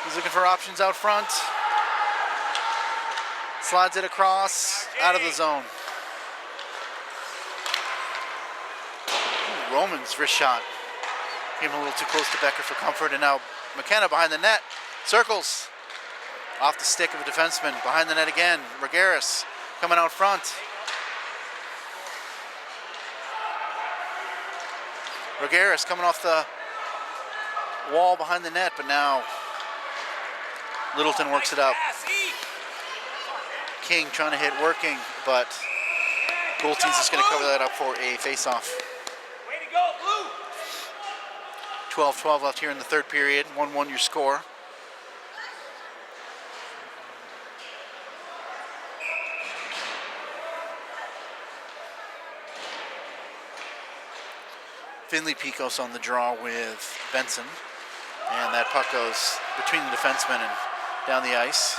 He's looking for options out front. Slides it across, out of the zone. Ooh, Roman's wrist shot came a little too close to Becker for comfort, and now McKenna behind the net. Circles off the stick of a defenseman. Behind the net again. Regaris coming out front. Regaris coming off the wall behind the net, but now Littleton works it out. King trying to hit, working, but Goldstein's just going to cover that up for a face-off. 12-12 left here in the third period. 1-1 your score. Finley Picos on the draw with Benson. And that puck goes between the defensemen and down the ice.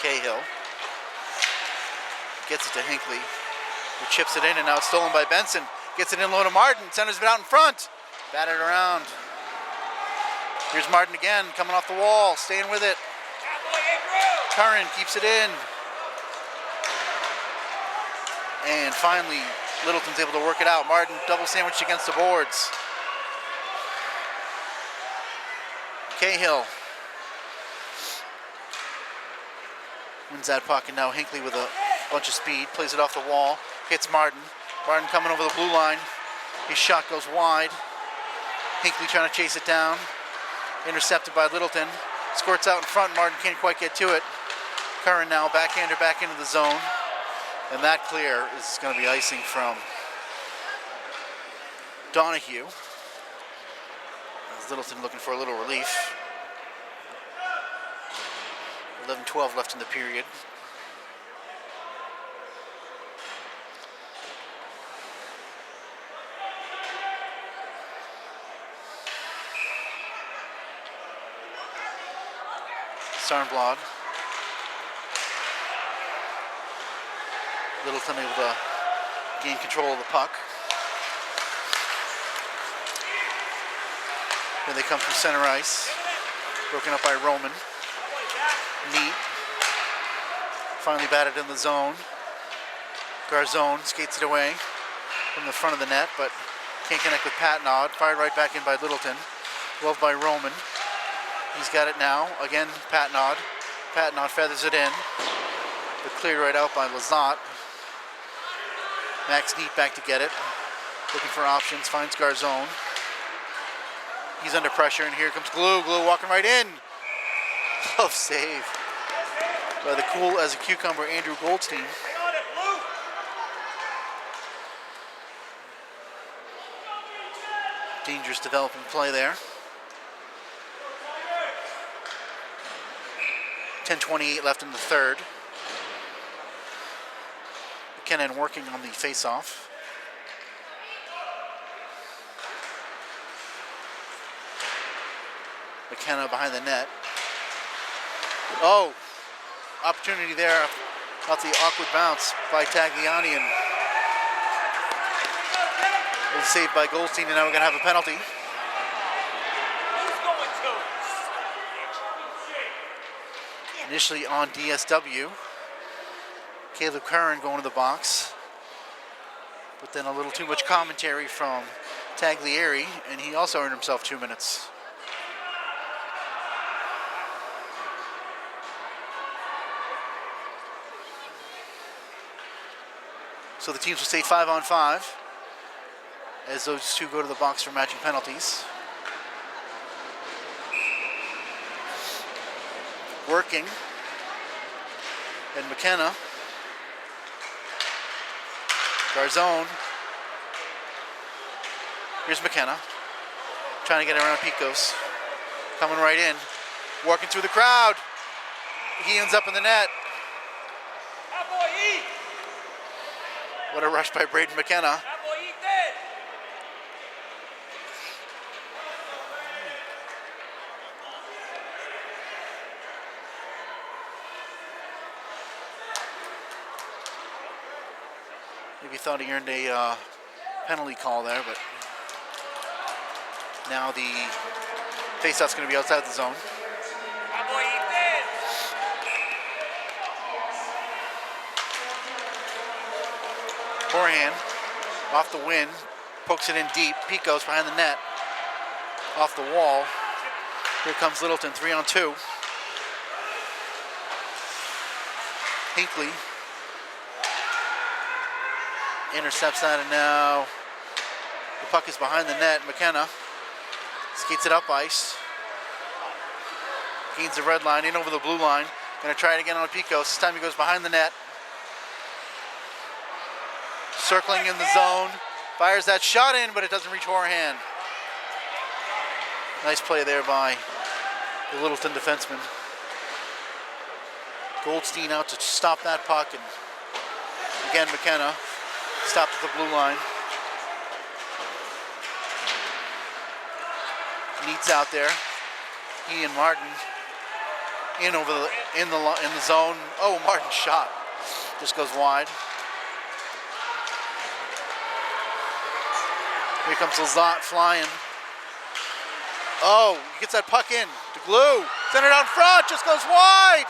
Cahill gets it to Hinckley, who chips it in, and now it's stolen by Benson. Gets it in low to Martin. Centers it out in front. Batted around. Here's Martin again, coming off the wall, staying with it. Curran keeps it in. And finally, Littleton's able to work it out. Martin double sandwiched against the boards. Cahill wins that puck, and now Hinckley with a bunch of speed, plays it off the wall, hits Martin. Martin coming over the blue line. His shot goes wide. Hinckley trying to chase it down. Intercepted by Littleton. Squirts out in front. Martin can't quite get to it. Curran now backhander back into the zone. And that clear is going to be icing from Donahue. As Littleton looking for a little relief. 11-12 left in the period. Sarnblad. Littleton able to gain control of the puck. Here they come from center ice. Broken up by Roman. Neat. Finally batted in the zone. Garzone skates it away from the front of the net, but can't connect with Patnod. Fired right back in by Littleton. Gloved by Roman. He's got it now. Again, Patnod. Patnod feathers it in, but cleared right out by Lazat. Max Neat back to get it. Looking for options. Finds Garzone. He's under pressure, and here comes Glue. Glue walking right in. Tough save by the cool as a cucumber Andrew Goldstein. Dangerous developing play there. 10:28 left in the third. McKinnon working on the face-off. McKenna behind the net. Oh, opportunity there off the awkward bounce by Tagliani, and it was saved by Goldstein, and now we're going to have a penalty. Initially on DSW. Caleb Curran going to the box, but then a little too much commentary from Taglieri, and he also earned himself 2 minutes. So the teams will stay 5-on-5 as those two go to the box for matching penalties. Working, and McKenna. Garzone. Here's McKenna. Trying to get around Picos. Coming right in. Walking through the crowd. He ends up in the net. What a rush by Braden McKenna. Maybe thought he earned a penalty call there, but now the faceout's going to be outside the zone. Forehand, off the win, pokes it in deep. Picos behind the net, off the wall. Here comes Littleton, 3-on-2. Hinckley intercepts that, and now the puck is behind the net. McKenna skates it up ice. Gains the red line, in over the blue line. Gonna try it again on Picos. This time he goes behind the net. Circling in the zone. Fires that shot in, but it doesn't reach forehand. Nice play there by the Littleton defenseman. Goldstein out to stop that puck, and again McKenna stopped at the blue line. Neats out there. He and Martin in the zone. Oh, Martin's shot just goes wide. Here comes Lazat flying. Oh, he gets that puck in to Glue. Centered out front, just goes wide.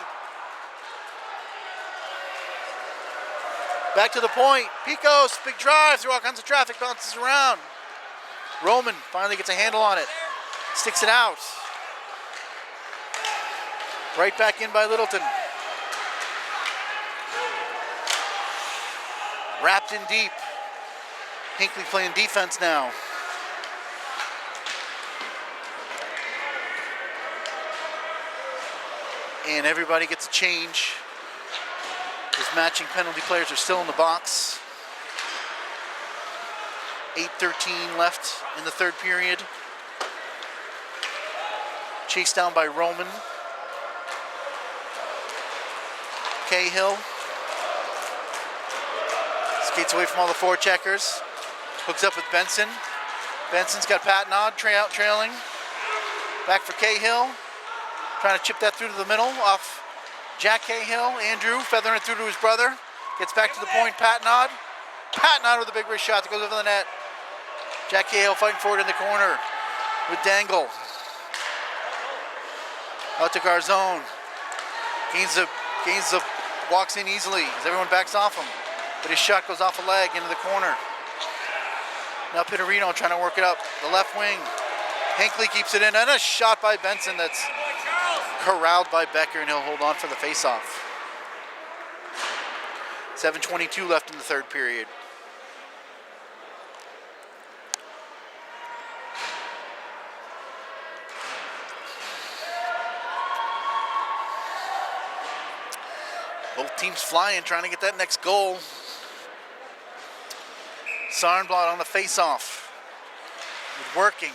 Back to the point. Picos, big drive through all kinds of traffic, bounces around. Roman finally gets a handle on it. Sticks it out. Right back in by Littleton. Wrapped in deep. Hinckley playing defense now. And everybody gets a change. Those matching penalty players are still in the box. 8:13 left in the third period. Chased down by Roman. Cahill skates away from all the forecheckers. Hooks up with Benson. Benson's got Patnod trailing. Back for Cahill. Trying to chip that through to the middle off Jack Cahill. Andrew feathering it through to his brother. Gets back to the point, Patnod. Patnod with a big wrist shot that goes over the net. Jack Cahill fighting forward in the corner with Dangle. Out to Garzone. Gains the walks in easily as everyone backs off him. But his shot goes off a leg into the corner. Now Pittarino trying to work it up. The left wing. Hinckley keeps it in, and a shot by Benson that's corralled by Becker, and he'll hold on for the faceoff. 7:22 left in the third period. Both teams flying, trying to get that next goal. Sarnblad on the faceoff. Working.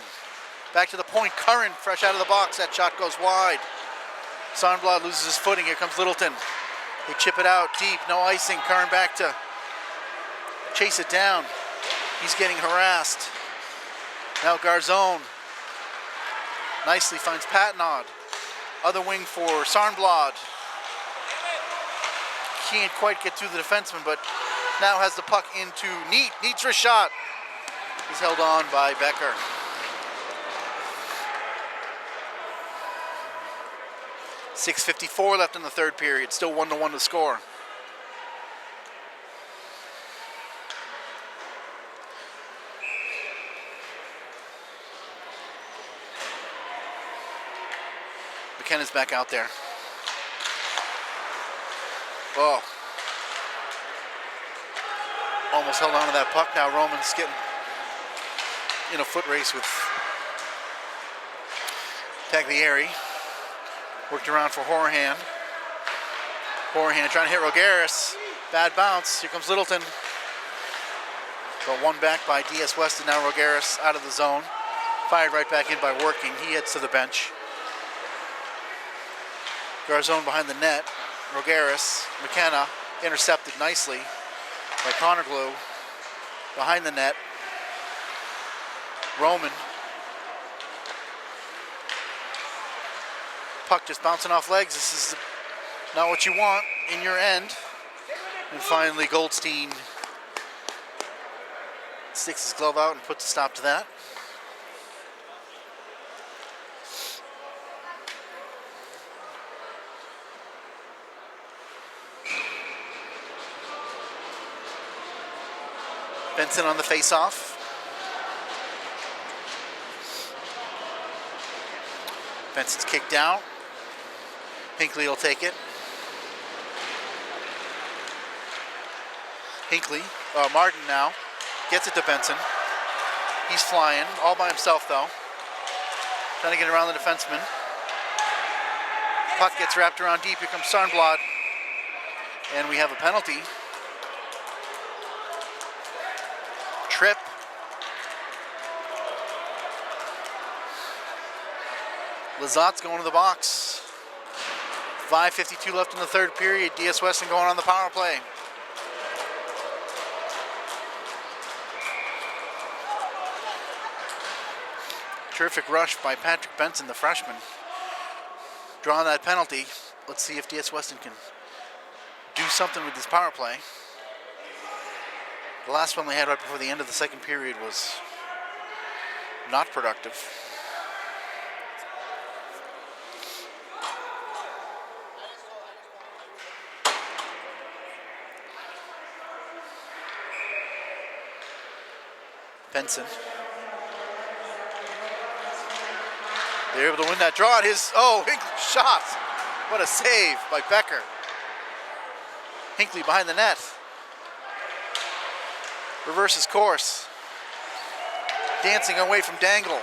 Back to the point. Curran fresh out of the box. That shot goes wide. Sarnblad loses his footing. Here comes Littleton. They chip it out deep. No icing. Curran back to chase it down. He's getting harassed. Now Garzone nicely finds Patnod. Other wing for Sarnblad. Can't quite get through the defenseman, but now has the puck into Neat. Neat's for a shot. He's held on by Becker. .6:54 left in the third period. Still 1-1 to score. McKenna's back out there. Oh. Almost held on to that puck. Now Roman's getting in a foot race with Taglieri. Worked around for Horahan. Horahan trying to hit Rogaris. Bad bounce. Here comes Littleton. But one back by D.S. Weston. Now Rogaris out of the zone. Fired right back in by Working. He heads to the bench. Garzone behind the net. Rogaris. McKenna intercepted nicely by Connor Glue. Behind the net. Roman. Puck just bouncing off legs. This is not what you want in your end. And finally Goldstein Sticks his glove out and puts a stop to that. Benson on the face-off. Benson's kicked out. Hinckley will take it. Martin now gets it to Benson. He's flying, all by himself though. Trying to get around the defenseman. Puck gets wrapped around deep. Here comes Sarnblad. And we have a penalty. Trip. Lazat's going to the box. 5:52 left in the third period. DS Weston going on the power play. Terrific rush by Patrick Benson, the freshman. Drawing that penalty. Let's see if DS Weston can do something with this power play. The last one they had right before the end of the second period was not productive. Benson. They're able to win that draw. Hinckley shot. What a save by Becker. Hinckley behind the net. Reverses course. Dancing away from Dangle.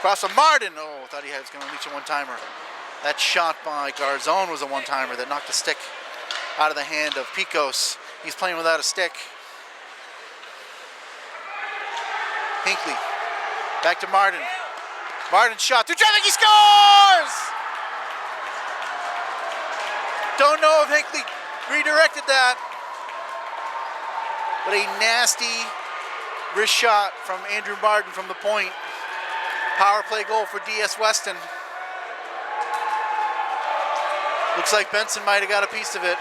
Cross from Martin. Oh, thought he was going to reach a one-timer. That shot by Garzone was a one-timer that knocked the stick out of the hand of Picos. He's playing without a stick. Hinckley. Back to Martin. Martin shot through traffic. He scores! Don't know if Hinckley redirected that. But a nasty wrist shot from Andrew Martin from the point. Power play goal for DS Weston. Looks like Benson might have got a piece of it.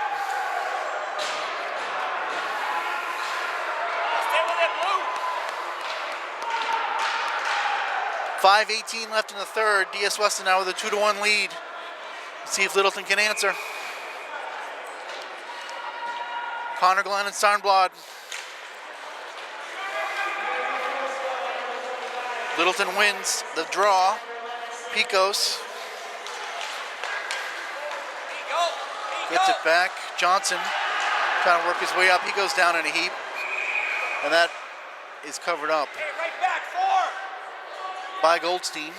5:18 left in the third. DS Weston now with a 2-1 lead. Let's see if Littleton can answer. Connor Glenn and Sarnblad. Littleton wins the draw. Picos gets it back. Johnson trying to work his way up. He goes down in a heap. And that is covered up by Goldstein.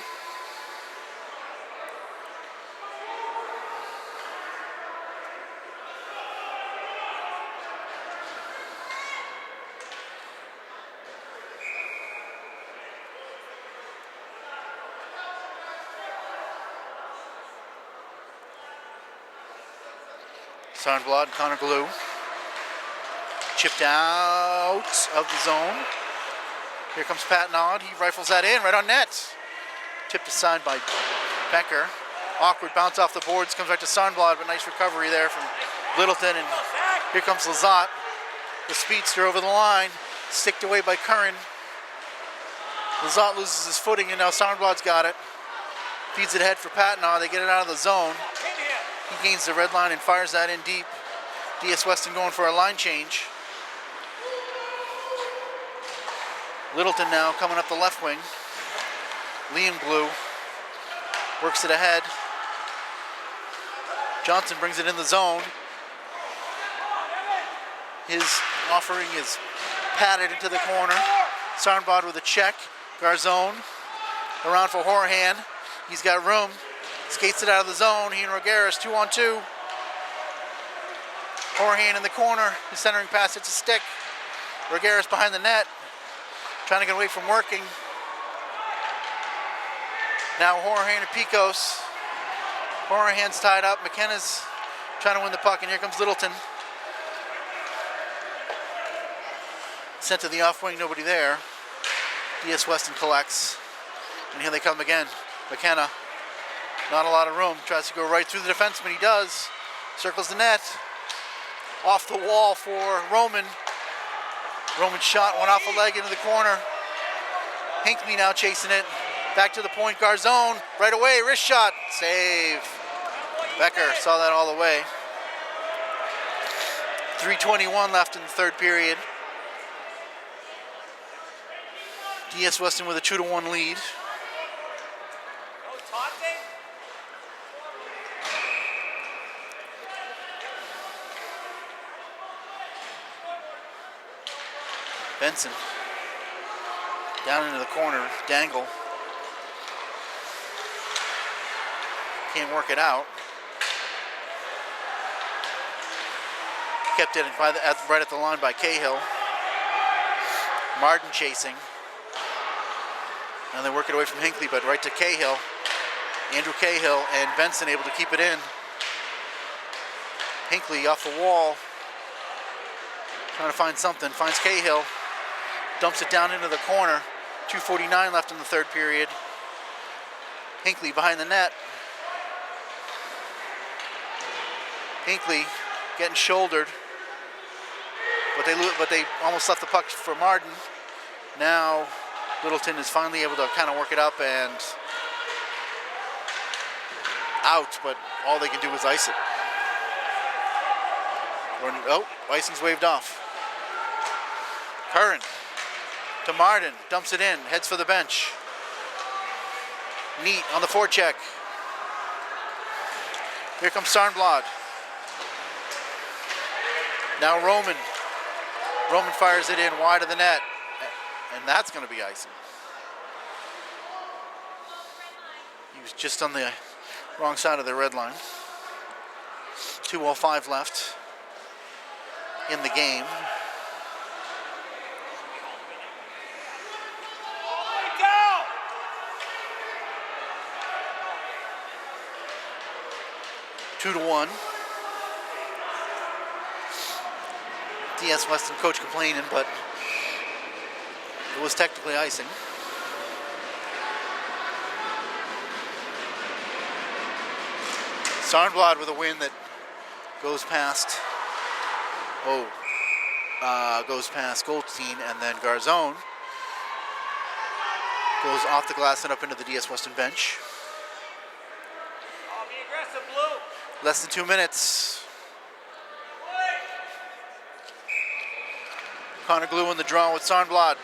Sarnblad and Connor Glue. Chipped out of the zone. Here comes Pat Nod. He rifles that in right on net. Tipped aside by Becker. Awkward bounce off the boards. Comes right to Sarnblad, but nice recovery there from Littleton. And here comes Lazat, the speedster over the line. Sticked away by Curran. Lazat loses his footing, and now Sarnblad's got it. Feeds it ahead for Pat Nod. They get it out of the zone. He gains the red line and fires that in deep. DS Weston going for a line change. Littleton now coming up the left wing. Liam Blue works it ahead. Johnson brings it in the zone. His offering is patted into the corner. Sarnblad with a check. Garzone around for Horahan. He's got room. Skates it out of the zone. He and Rogueras 2-on-2. Horahan in the corner. The centering pass hits a stick. Rogueras behind the net. Trying to get away from working. Now Horahan and Picos. Horahan's tied up. McKenna's trying to win the puck, and here comes Littleton. Sent to the off wing, nobody there. DS Weston collects. And here they come again. McKenna, not a lot of room. Tries to go right through the defenseman. He does. Circles the net. Off the wall for Roman. Roman's shot went off a leg into the corner. Hinckley now chasing it. Back to the point, Garzone. Right away, wrist shot. Save. Becker saw that all the way. 3:21 left in the third period. DS Weston with a 2-1 lead. Benson down into the corner, Dangle. Can't work it out. Kept it right at the line by Cahill. Martin chasing. And they work it away from Hinckley, but right to Cahill. Andrew Cahill and Benson able to keep it in. Hinckley off the wall. Trying to find something. Finds Cahill. Dumps it down into the corner. 2:49 left in the third period. Hinckley behind the net. Hinckley getting shouldered. But they almost left the puck for Martin. Now Littleton is finally able to kind of work it up and out, but all they can do is ice it. Icing's waved off. Curran to Martin, dumps it in, heads for the bench. Neat on the forecheck. Here comes Sarnblad. Now Roman. Roman fires it in wide of the net, and that's going to be icing. He was just on the wrong side of the red line. 2:05 left in the game. Two to one. DS Weston coach complaining, but it was technically icing. Sarnblad with a win that goes past Goldstein, and then Garzone goes off the glass and up into the DS Weston bench. Be aggressive, Blue. Less than 2 minutes. Connor Glue in the draw with Sarnblad.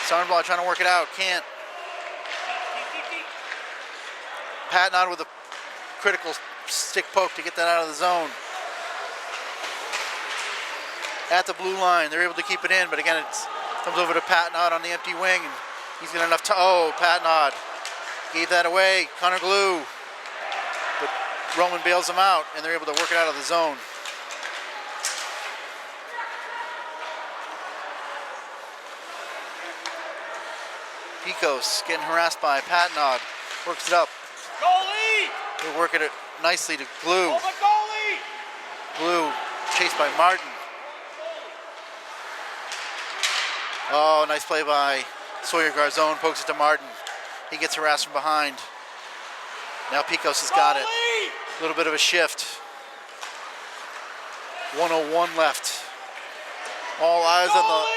Sarnblad trying to work it out, can't. Patnod with a critical stick poke to get that out of the zone. At the blue line, they're able to keep it in, but again, it comes over to Patnod on the empty wing, and he's got enough time. Oh, Patnod gave that away. Connor Glue. But Roman bails him out, and they're able to work it out of the zone. Picos getting harassed by Patnod. Works it up. Goalie! They're working it nicely to Glue. Oh, the goalie! Glue chased by Martin. Oh, nice play by Sawyer Garzone. Pokes it to Martin. He gets harassed from behind. Now Picos has got it. A little bit of a shift. 1:01 left. All eyes on the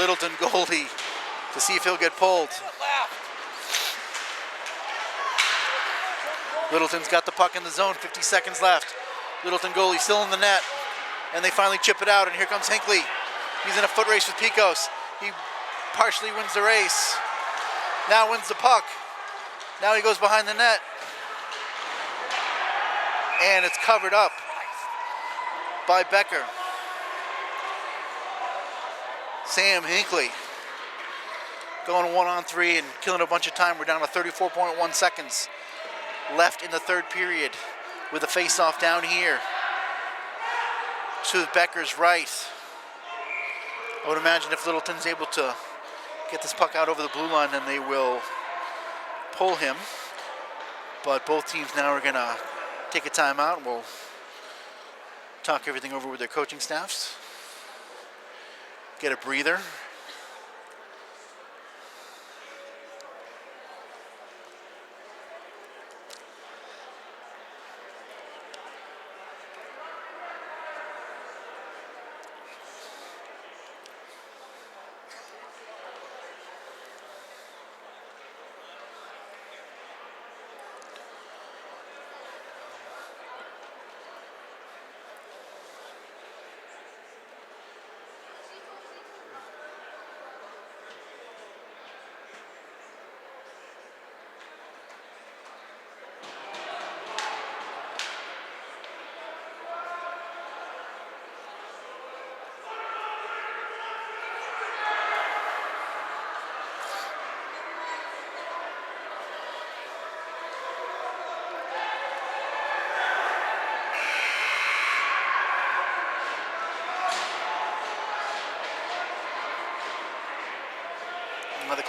Littleton goalie to see if he'll get pulled. Littleton's got the puck in the zone, 50 seconds left. Littleton goalie still in the net, and they finally chip it out, and here comes Hinckley. He's in a foot race with Picos. He partially wins the race. Now wins the puck. Now he goes behind the net. And it's covered up by Becker. Sam Hinckley going 1-on-3 and killing a bunch of time. We're down to 34.1 seconds left in the third period with a face-off down here to Becker's right. I would imagine if Littleton's able to get this puck out over the blue line, then they will pull him. But both teams now are going to take a timeout. We'll talk everything over with their coaching staffs. Get a breather.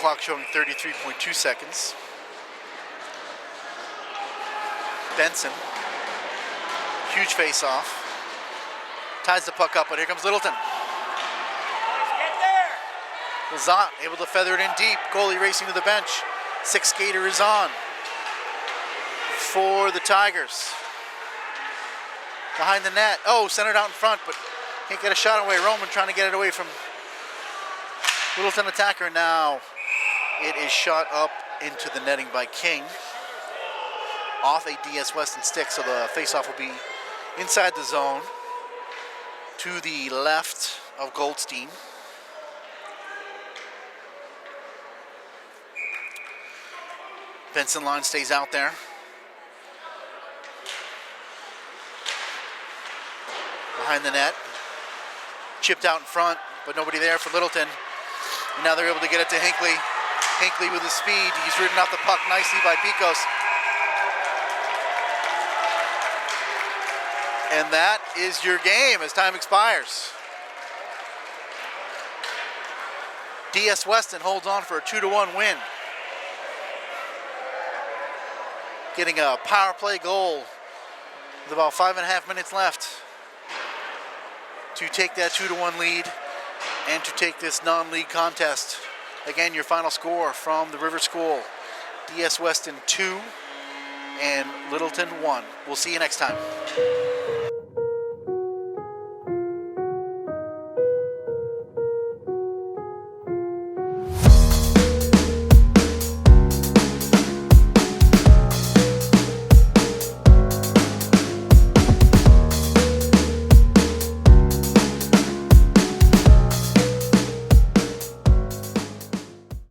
clock showing 33.2 seconds. Benson, huge face-off. Ties the puck up, but here comes Littleton. Get there. Lazat able to feather it in deep. Goalie racing to the bench. Sixth skater is on for the Tigers. Behind the net. Oh, centered out in front, but can't get a shot away. Roman trying to get it away from Littleton attacker. Now it is shot up into the netting by King. Off a DS Weston stick, so the faceoff will be inside the zone to the left of Goldstein. Benson line stays out there. Behind the net. Chipped out in front, but nobody there for Littleton. And now they're able to get it to Hinckley. Hinckley with his speed. He's ridden out the puck nicely by Picos. And that is your game as time expires. DS Weston holds on for a 2-1 win. Getting a power play goal with about 5.5 minutes left to take that 2-1 lead and to take this non-league contest. Again, your final score from the River School: DS Weston 2 and Littleton 1. We'll see you next time.